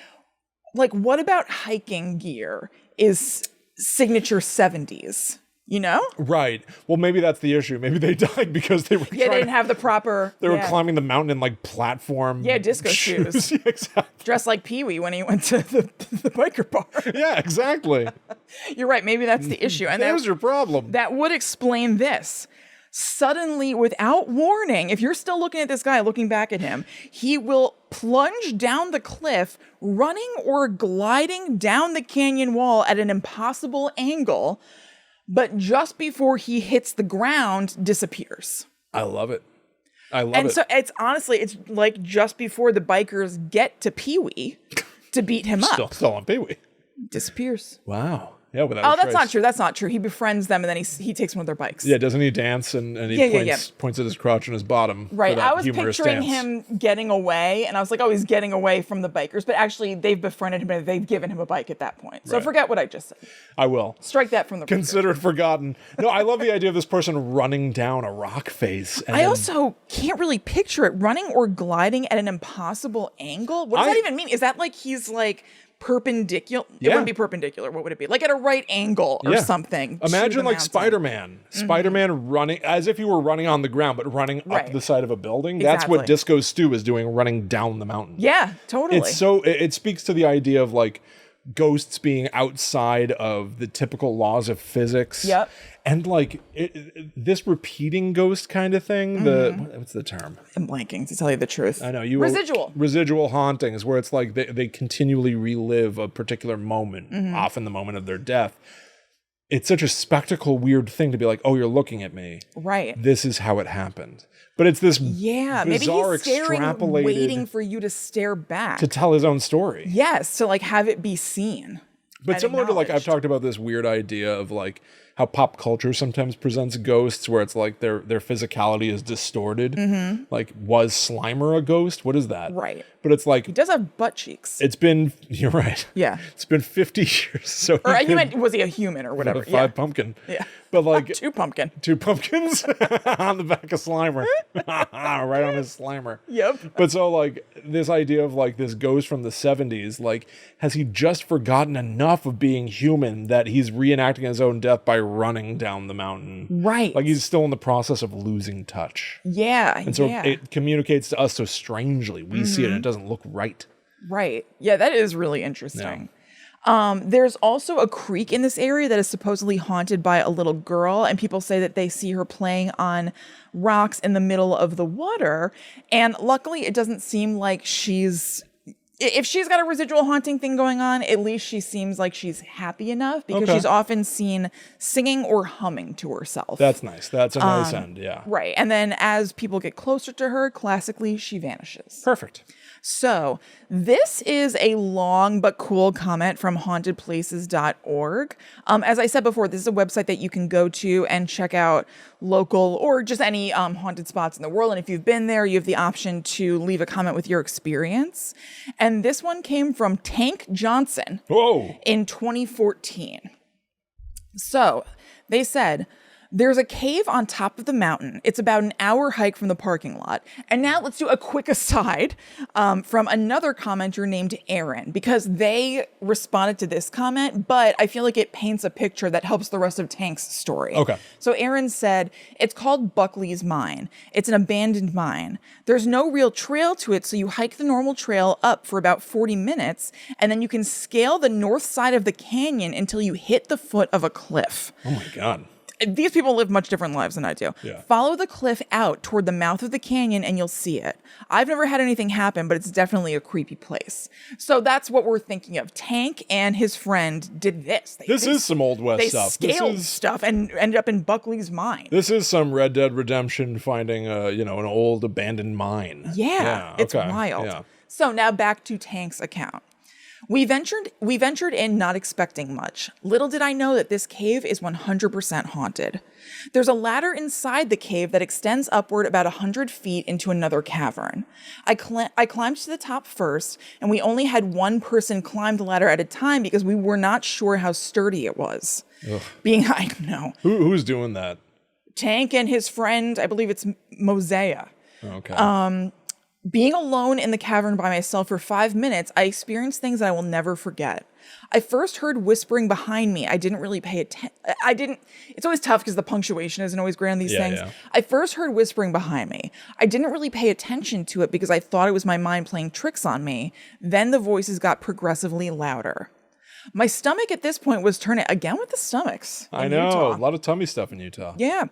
Like, what about hiking gear is signature 70s? You know? Right. Well, maybe that's the issue. Maybe they died because they were they didn't have the proper... They were climbing the mountain in, like, platform... Yeah, disco shoes. Yeah, exactly. Dressed like Pee-wee when he went to the biker bar. Yeah, exactly. You're right. Maybe that's the issue. And there's your problem. That would explain this. Suddenly, without warning, if you're still looking at this guy, looking back at him, he will plunge down the cliff, running or gliding down the canyon wall at an impossible angle... but just before he hits the ground, disappears. I love it. I love it. And so it's honestly, it's like just before the bikers get to Pee-wee to beat him up. Still on Pee-wee. Disappears. Wow. Yeah, without that's not true. That's not true. He befriends them and then he takes one of their bikes. Yeah, doesn't he dance and he points at his crotch and his bottom? Right. I was picturing him getting away and I was like, oh, he's getting away from the bikers. But actually, they've befriended him and they've given him a bike at that point. So forget what I just said. I will. Strike that from the Consider it forgotten. No, I love the idea of this person running down a rock face. I also can't really picture it. Running or gliding at an impossible angle? What does that even mean? Is that like he's like... perpendicular? It wouldn't be perpendicular. What would it be? Like at a right angle or something. Imagine like Spider-Man. Spider-Man running as if you were running on the ground, but running up the side of a building. Exactly. That's what Disco Stew is doing, running down the mountain. Yeah, totally. It's so it speaks to the idea of like ghosts being outside of the typical laws of physics. Yep. And like this repeating ghost kind of thing, what's the term? I'm blanking, to tell you the truth. I know residual haunting is where it's like they continually relive a particular moment, often the moment of their death. It's such a spectacle, weird thing to be like, oh, you're looking at me. Right. This is how it happened. But it's this bizarre, maybe he's staring, waiting for you to stare back. To tell his own story. Yes, to like have it be seen. But similar to like, I've talked about this weird idea of like how pop culture sometimes presents ghosts where it's like their physicality is distorted. Like, was Slimer a ghost? What is that? Right. But it's like... he does have butt cheeks. You're right. Yeah. It's been 50 years. So or you meant, was he a human or whatever? Five pumpkin. Yeah. But like... Two pumpkins on the back of Slimer. Right on his Slimer. Yep. But so like this idea of like this ghost from the 70s, like has he just forgotten enough of being human that he's reenacting his own death by running down the mountain? Right. Like he's still in the process of losing touch. Yeah. And so it communicates to us so strangely. We see it and it doesn't look right. Right. Yeah, that is really interesting. There's also a creek in this area that is supposedly haunted by a little girl, and people say that they see her playing on rocks in the middle of the water. And luckily, it doesn't seem like if she's got a residual haunting thing going on, at least she seems like she's happy enough because she's often seen singing or humming to herself. That's nice. That's a nice end, yeah. Right. And then as people get closer to her, classically, she vanishes. Perfect. So this is a long but cool comment from hauntedplaces.org. As I said before, this is a website that you can go to and check out local or just any haunted spots in the world. And if you've been there, you have the option to leave a comment with your experience. And this one came from Tank Johnson in 2014. So they said... there's a cave on top of the mountain. It's about an hour hike from the parking lot. And now let's do a quick aside from another commenter named Aaron, because they responded to this comment, but I feel like it paints a picture that helps the rest of Tank's story. Okay. So Aaron said, it's called Buckley's Mine. It's an abandoned mine. There's no real trail to it, so you hike the normal trail up for about 40 minutes, and then you can scale the north side of the canyon until you hit the foot of a cliff. Oh my God. These people live much different lives than I do. Yeah. Follow the cliff out toward the mouth of the canyon and you'll see it. I've never had anything happen, but it's definitely a creepy place. So that's what we're thinking of. Tank and his friend did this. This is some Old West stuff. They scaled stuff and ended up in Buckley's mine. This is some Red Dead Redemption finding an old abandoned mine. Yeah, it's wild. Yeah. So now back to Tank's account. We ventured in not expecting much. Little did I know that this cave is 100% haunted. There's a ladder inside the cave that extends upward about 100 feet into another cavern. I climbed to the top first, and we only had one person climb the ladder at a time because we were not sure how sturdy it was. Ugh. I know. Who's doing that? Tank and his friend, I believe it's Mosea. Okay. Being alone in the cavern by myself for 5 minutes, I experienced things that I will never forget. I first heard whispering behind me. I didn't really pay attention. It's always tough because the punctuation isn't always great on these things. Yeah. I first heard whispering behind me. I didn't really pay attention to it because I thought it was my mind playing tricks on me. Then the voices got progressively louder. My stomach at this point was turning, again with the stomachs. I know, Utah. A lot of tummy stuff in Utah. Yeah.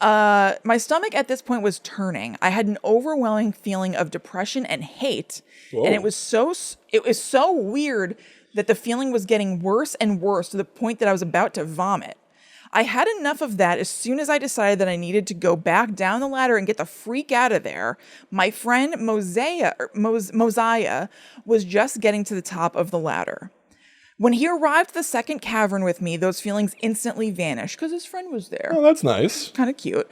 My stomach at this point was turning. I had an overwhelming feeling of depression and hate. Whoa. And it was so weird that the feeling was getting worse and worse to the point that I was about to vomit. I had enough of that as soon as I decided that I needed to go back down the ladder and get the freak out of there. My friend Mosiah was just getting to the top of the ladder. When he arrived at the second cavern with me, those feelings instantly vanished because his friend was there. Oh, that's nice. Kind of cute.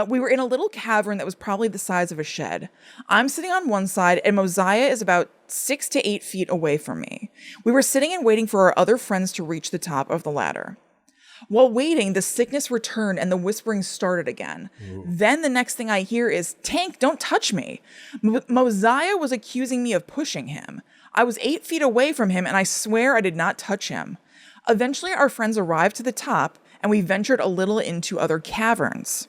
We were in a little cavern that was probably the size of a shed. I'm sitting on one side, and Mosiah is about 6 to 8 feet away from me. We were sitting and waiting for our other friends to reach the top of the ladder. While waiting, the sickness returned and the whispering started again. Ooh. Then the next thing I hear is, "Tank, don't touch me." Mosiah was accusing me of pushing him. I was 8 feet away from him, and I swear I did not touch him. Eventually, our friends arrived to the top, and we ventured a little into other caverns.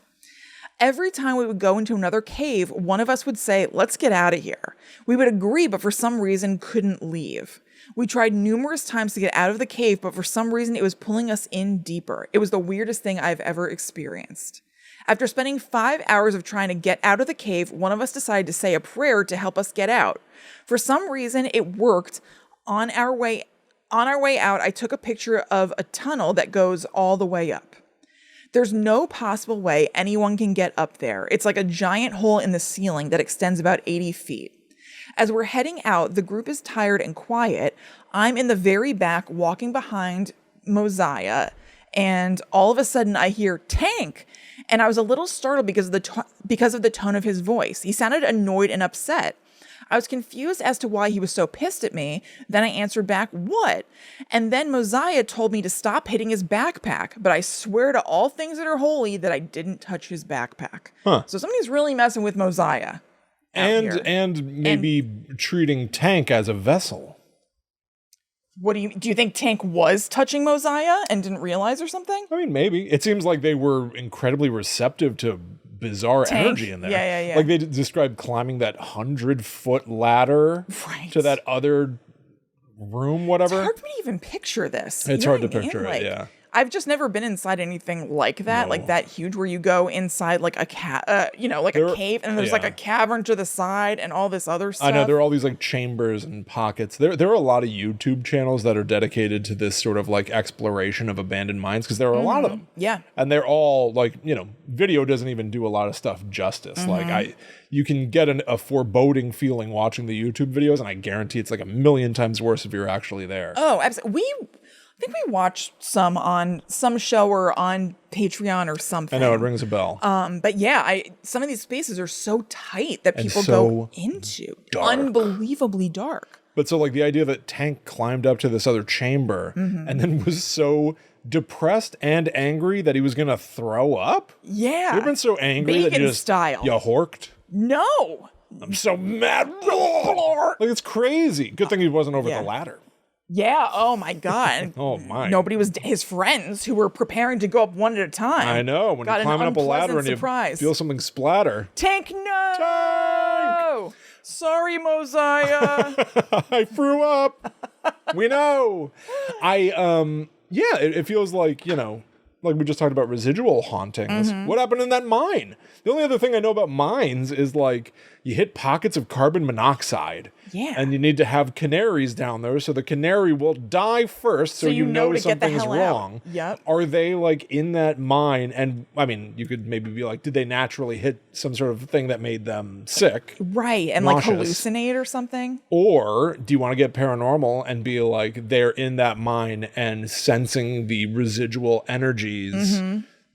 Every time we would go into another cave, one of us would say, "Let's get out of here." We would agree, but for some reason couldn't leave. We tried numerous times to get out of the cave, but for some reason it was pulling us in deeper. It was the weirdest thing I've ever experienced. After spending 5 hours of trying to get out of the cave, one of us decided to say a prayer to help us get out. For some reason, it worked. On our way out, I took a picture of a tunnel that goes all the way up. There's no possible way anyone can get up there. It's like a giant hole in the ceiling that extends about 80 feet. As we're heading out, the group is tired and quiet. I'm in the very back walking behind Mosiah, and all of a sudden I hear, "Tank!" And I was a little startled because of the tone of his voice. He sounded annoyed and upset. I was confused as to why he was so pissed at me. Then I answered back, "What?" And then Mosiah told me to stop hitting his backpack, but I swear to all things that are holy that I didn't touch his backpack. Huh. So somebody's really messing with Mosiah. And maybe treating Tank as a vessel. What do you think Tank was touching Mosiah and didn't realize or something? I mean, maybe. It seems like they were incredibly receptive to bizarre energy in there. Yeah. Like they described climbing that 100-foot ladder to that other room, whatever. It's hard for me to even picture this. It's hard to picture it, yeah. I've just never been inside anything like that, like that huge, where you go inside like a a cave, and there's like a cavern to the side and all this other stuff. I know there are all these like chambers and pockets. There are a lot of YouTube channels that are dedicated to this sort of like exploration of abandoned mines because there are a lot of them. Yeah, and they're all like video doesn't even do a lot of stuff justice. Like you can get a foreboding feeling watching the YouTube videos, and I guarantee it's like 1,000,000 times worse if you're actually there. Oh, absolutely. I think we watched some on some show or on Patreon or something. I know, it rings a bell. But yeah, some of these spaces are so tight that people go into. Dark. Unbelievably dark. But so like the idea that Tank climbed up to this other chamber and then was so depressed and angry that he was going to throw up? Yeah. You've been so angry Bacon that you just style. You horked? No. I'm so mad. Like it's crazy. Good thing he wasn't over the ladder. Yeah. Oh my God. Oh my. Nobody was his friends who were preparing to go up one at a time. I know. When you're climbing up a ladder and you feel something splatter. Tank, no. Tank! Sorry, Mosiah. I threw up. We know. It feels like, like we just talked about residual hauntings. What happened in that mine? The only other thing I know about mines is like you hit pockets of carbon monoxide. Yeah. And you need to have canaries down there so the canary will die first so you know to get the something's hell out. wrong. Yep. Are they like in that mine? And I mean, you could maybe be like, did they naturally hit some sort of thing that made them sick? Right. And nauseous? like hallucinate or something? Or do you want to get paranormal and be like, they're in that mine and sensing the residual energies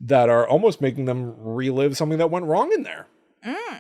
that are almost making them relive something that went wrong in there?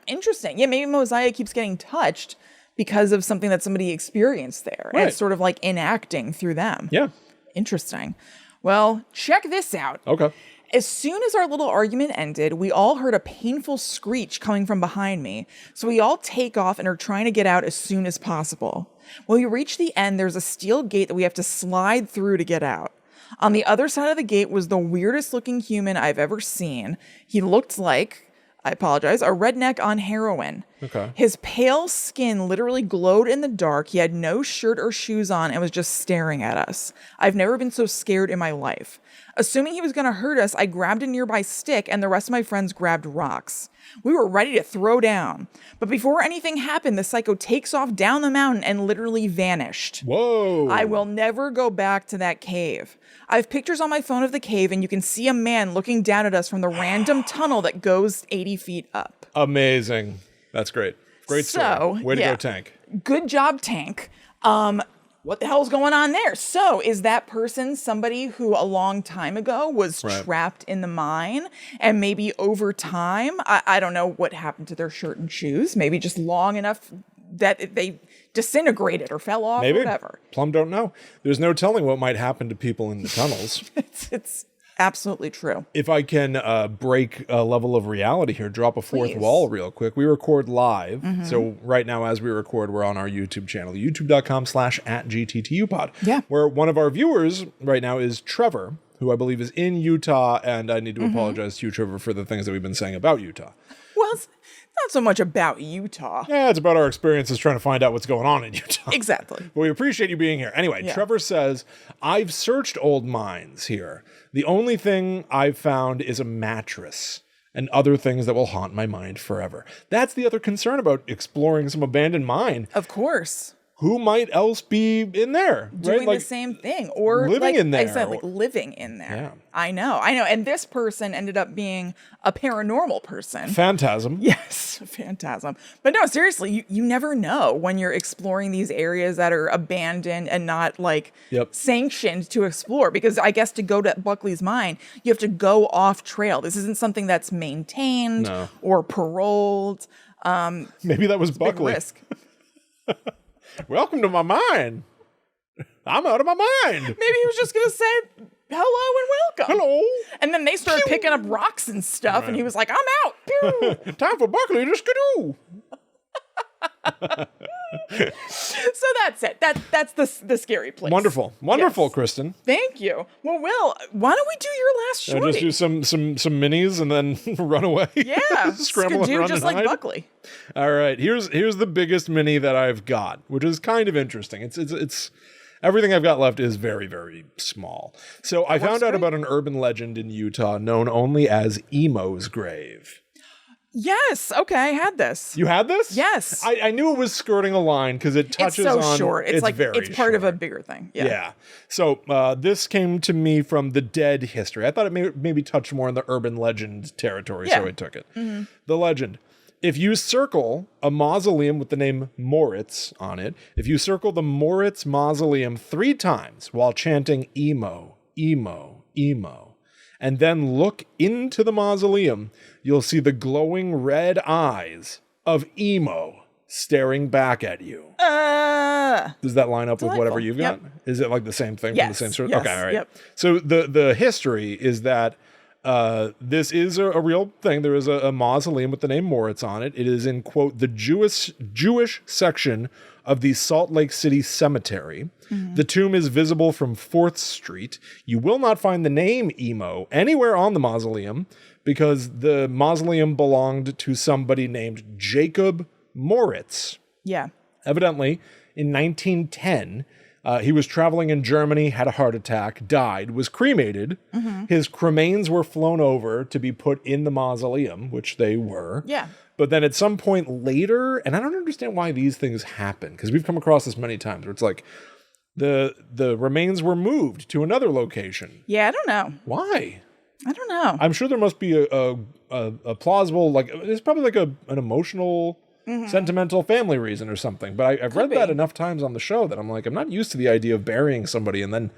Interesting. Yeah, maybe Mosiah keeps getting touched because of something that somebody experienced there. Right. And it's sort of like enacting through them. Yeah. Interesting. Well, check this out. Okay. As soon as our little argument ended, we all heard a painful screech coming from behind me. So we all take off and are trying to get out as soon as possible. When we reach the end, there's a steel gate that we have to slide through to get out. On the other side of the gate was the weirdest looking human I've ever seen. He looked like, I apologize, a redneck on heroin. Okay. His pale skin literally glowed in the dark. He had no shirt or shoes on and was just staring at us. I've never been so scared in my life. Assuming he was going to hurt us, I grabbed a nearby stick and the rest of my friends grabbed rocks. We were ready to throw down. But before anything happened, the psycho takes off down the mountain and literally vanished. Whoa. I will never go back to that cave. I have pictures on my phone of the cave, and you can see a man looking down at us from the random tunnel that goes 80 feet up. Amazing. That's great. Great story. Way to go, Tank. Good job, Tank. What the hell's going on there? So is that person somebody who a long time ago was trapped in the mine, and maybe over time, I don't know what happened to their shirt and shoes, maybe just long enough that they disintegrated or fell off, Maybe. whatever. Plum don't know. There's no telling what might happen to people in the tunnels. It's absolutely true. If I can break a level of reality here, drop a fourth wall real quick. We record live. So right now as we record, we're on our YouTube channel, youtube.com/@GTTUpod. Yeah. Where one of our viewers right now is Trevor, who I believe is in Utah. And I need to apologize to you, Trevor, for the things that we've been saying about Utah. Well, it's not so much about Utah. Yeah, it's about our experiences trying to find out what's going on in Utah. Exactly. But we appreciate you being here. Anyway, Trevor says, I've searched old mines here. The only thing I've found is a mattress and other things that will haunt my mind forever. That's the other concern about exploring some abandoned mine. Of course. Who might else be in there? Doing right? the same thing. Or living in there. Like I said, like living in there. Yeah. I know. And this person ended up being a paranormal person. Phantasm. Yes, phantasm. But no, seriously, you never know when you're exploring these areas that are abandoned and not like sanctioned to explore. Because I guess to go to Buckley's mine, you have to go off trail. This isn't something that's maintained or paroled. Maybe that was Buckley. Big risk. Welcome to my mine. I'm out of my mind. Maybe he was just going to say hello and welcome. Hello. And then they started picking up rocks and stuff, and he was like, I'm out. Pew. Time for Buckley to skidoo. So that's it. That's the scary place. Wonderful. Wonderful, yes. Kristen. Thank you. Well, Will, why don't we do your last shorty? Just do some minis and then run away. Yeah. Scramble and run just and like hide. Buckley. All right. Here's the biggest mini that I've got, which is kind of interesting. It's everything I've got left is very, very small. So I found out about an urban legend in Utah known only as Emos Grave. Yes. Okay. I had this. You had this? Yes. I knew it was skirting a line because it touches on... It's so short. It's like, very it's part short. of a bigger thing. Yeah. So this came to me from the Dead history. I thought it maybe touched more in the urban legend territory, so I took it. Mm-hmm. The legend. If you circle a mausoleum with the name Moritz on it, if you circle the Moritz mausoleum 3 times while chanting emo, emo, emo, and then look into the mausoleum, you'll see the glowing red eyes of emo staring back at you. Does that line up with whatever you've got? Yep. Is it like the same thing from the same source? Yes. Okay, all right. Yep. So the history is that this is a real thing. There is a mausoleum with the name Moritz on it. It is in, quote, the Jewish section of the Salt Lake City Cemetery. Mm-hmm. The tomb is visible from 4th Street. You will not find the name Emo anywhere on the mausoleum because the mausoleum belonged to somebody named Jacob Moritz. Yeah. Evidently, in 1910, He was traveling in Germany, had a heart attack, died, was cremated. His cremains were flown over to be put in the mausoleum, which they were. Yeah. But then at some point later, and I don't understand why these things happen, because we've come across this many times, where it's like the remains were moved to another location. Yeah, I don't know. Why? I don't know. I'm sure there must be a plausible, like, there's probably like an emotional, sentimental family reason or something. But I've read that enough times on the show that I'm like, I'm not used to the idea of burying somebody and then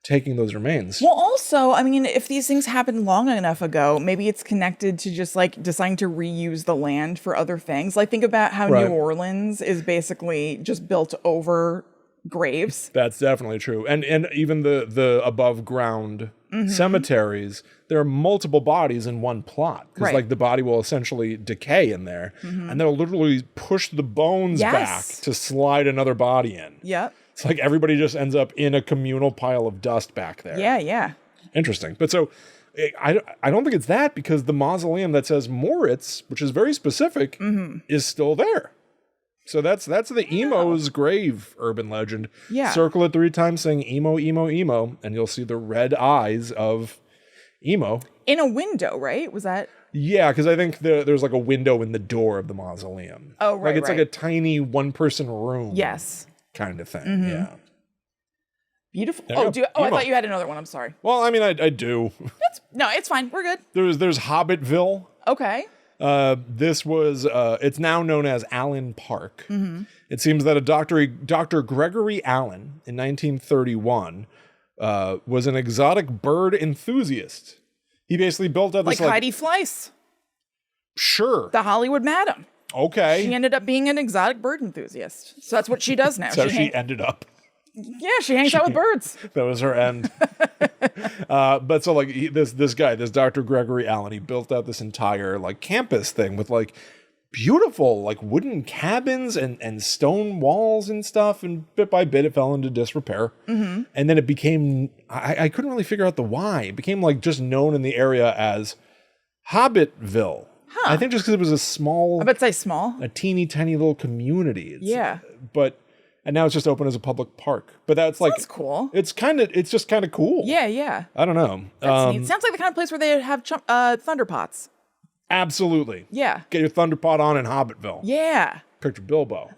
taking those remains. Well, also, I mean, if these things happened long enough ago, maybe it's connected to just like deciding to reuse the land for other things. Like, think about how New Orleans is basically just built over graves. That's definitely true. And even the above ground cemeteries, there are multiple bodies in one plot. Because like the body will essentially decay in there. And they'll literally push the bones back to slide another body in. Yep. It's like everybody just ends up in a communal pile of dust back there. Yeah, yeah. Interesting. But so I don't think it's that, because the mausoleum that says Moritz, which is very specific, is still there. So that's the Emos Grave urban legend. Yeah. Circle it 3 times saying emo, emo, emo, and you'll see the red eyes of Emo. In a window, right? Was that? Yeah, because I think there's like a window in the door of the mausoleum. Oh, right, like it's like a tiny 1-person room. Yes. Kind of thing. Yeah. Beautiful. I thought you had another one. I'm sorry. Well, I mean, I do. It's fine. We're good. There's Hobbitville. Okay. This was, it's now known as Allen Park. It seems that Dr. Gregory Allen in 1931 was an exotic bird enthusiast. He basically built up this like Heidi Fleiss. Sure. The Hollywood Madam. Okay. She ended up being an exotic bird enthusiast. So that's what she does now. So she ended up. Yeah, she hangs out with birds. That was her end. But so like this guy, this Dr. Gregory Allen, he built out this entire like campus thing with like beautiful like wooden cabins and stone walls and stuff. And bit by bit, it fell into disrepair. And then it became, I couldn't really figure out the why. It became like just known in the area as Hobbitville. I think just because it was a small, I bet say small, a teeny tiny little community. And now it's just open as a public park. But that's like, that's cool. It's just kind of cool. Yeah, yeah. I don't know. That's neat. Sounds like the kind of place where they have thunder pots. Absolutely. Yeah. Get your thunder pot on in Hobbitville. Yeah. Picture Bilbo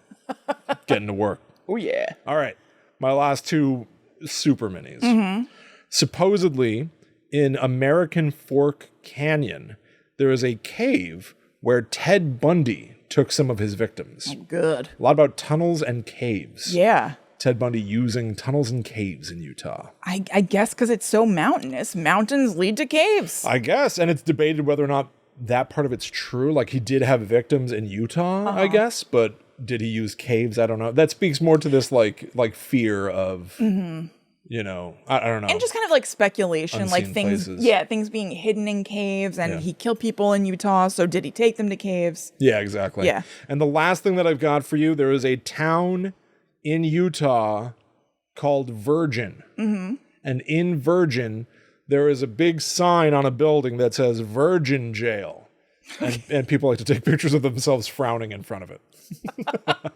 getting to work. Oh yeah. All right. My last 2 super minis. Supposedly in American Fork Canyon, there is a cave where Ted Bundy took some of his victims. Oh, good. A lot about tunnels and caves. Yeah. Ted Bundy using tunnels and caves in Utah. I guess because it's so mountainous. Mountains lead to caves. I guess. And it's debated whether or not that part of it's true. Like he did have victims in Utah, I guess. But did he use caves? I don't know. That speaks more to this like fear of... You know, I don't know. And just kind of like speculation, Unseen like things, places. Things being hidden in caves, and he killed people in Utah. So did he take them to caves? Yeah, exactly. Yeah. And the last thing that I've got for you, there is a town in Utah called Virgin. And in Virgin, there is a big sign on a building that says Virgin Jail. And people like to take pictures of themselves frowning in front of it.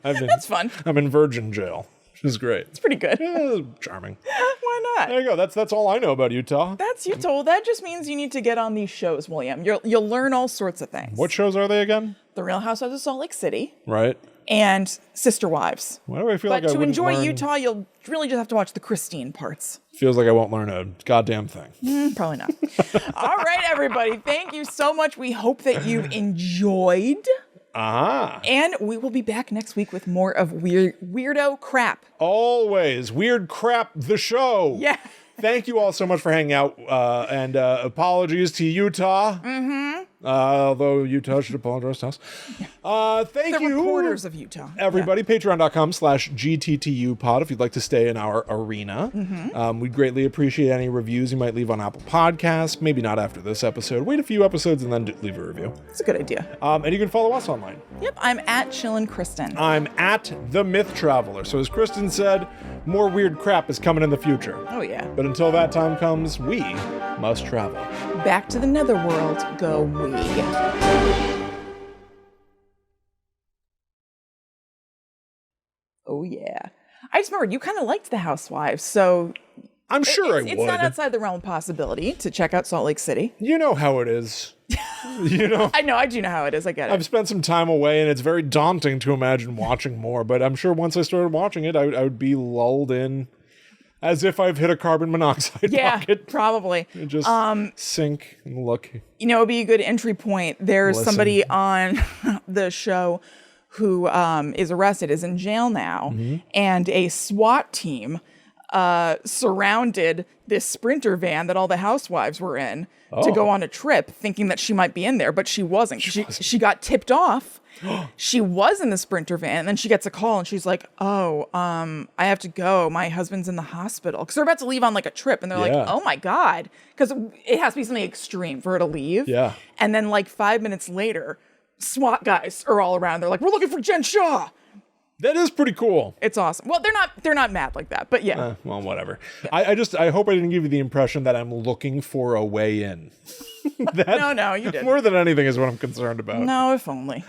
That's fun. I'm in Virgin Jail. Which is great. It's pretty good. Yeah, charming. Why not? There you go. That's all I know about Utah. That's Utah. Well, that just means you need to get on these shows, William. You'll learn all sorts of things. What shows are they again? The Real Housewives of Salt Lake City. Right. And Sister Wives. Why do I feel But like I to wouldn't enjoy learn... Utah, you'll really just have to watch the Christine parts. Feels like I won't learn a goddamn thing. Probably not. All right, everybody. Thank you so much. We hope that you enjoyed. And we will be back next week with more of weirdo crap. Always. Weird Crap, the show. Yeah. Thank you all so much for hanging out. And apologies to Utah. Although Utah should apologize to us. Thank you. The reporters of Utah. Everybody, patreon.com/GTTUpod if you'd like to stay in our arena. We'd greatly appreciate any reviews you might leave on Apple Podcasts. Maybe not after this episode. Wait a few episodes and then leave a review. It's a good idea. And you can follow us online. Yep, I'm at Chillin' Kristen. I'm at The Myth Traveler. So as Kristen said, more weird crap is coming in the future. Oh, yeah. But until that time comes, we must travel. Back to the netherworld go we. Oh, yeah. I just remembered you kind of liked The Housewives, so I'm sure I it's would. not outside the realm of possibility to check out Salt Lake City. You know how it is. I do know how it is. I get it. I've spent some time away, and it's very daunting to imagine watching more. But I'm sure once I started watching it, I would be lulled in, as if I've hit a carbon monoxide pocket. Probably. And just sink and look. You know, it'd be a good entry point. There's somebody on the show who is arrested, is in jail now, and a SWAT team surrounded this Sprinter van that all the housewives were in to go on a trip, thinking that she might be in there, but she wasn't. She got tipped off. She was in the Sprinter van, and then she gets a call, and she's like, I have to go. My husband's in the hospital. Because they're about to leave on like a trip, and they're like, oh my God. Because it has to be something extreme for her to leave. Yeah. And then like 5 minutes later, SWAT guys are all around. They're like, we're looking for Jen Shaw. That is pretty cool. It's awesome. Well, they're not mad like that, but yeah. Well, whatever. Yeah. I hope I didn't give you the impression that I'm looking for a way in. No, you didn't. More than anything is what I'm concerned about. No, if only.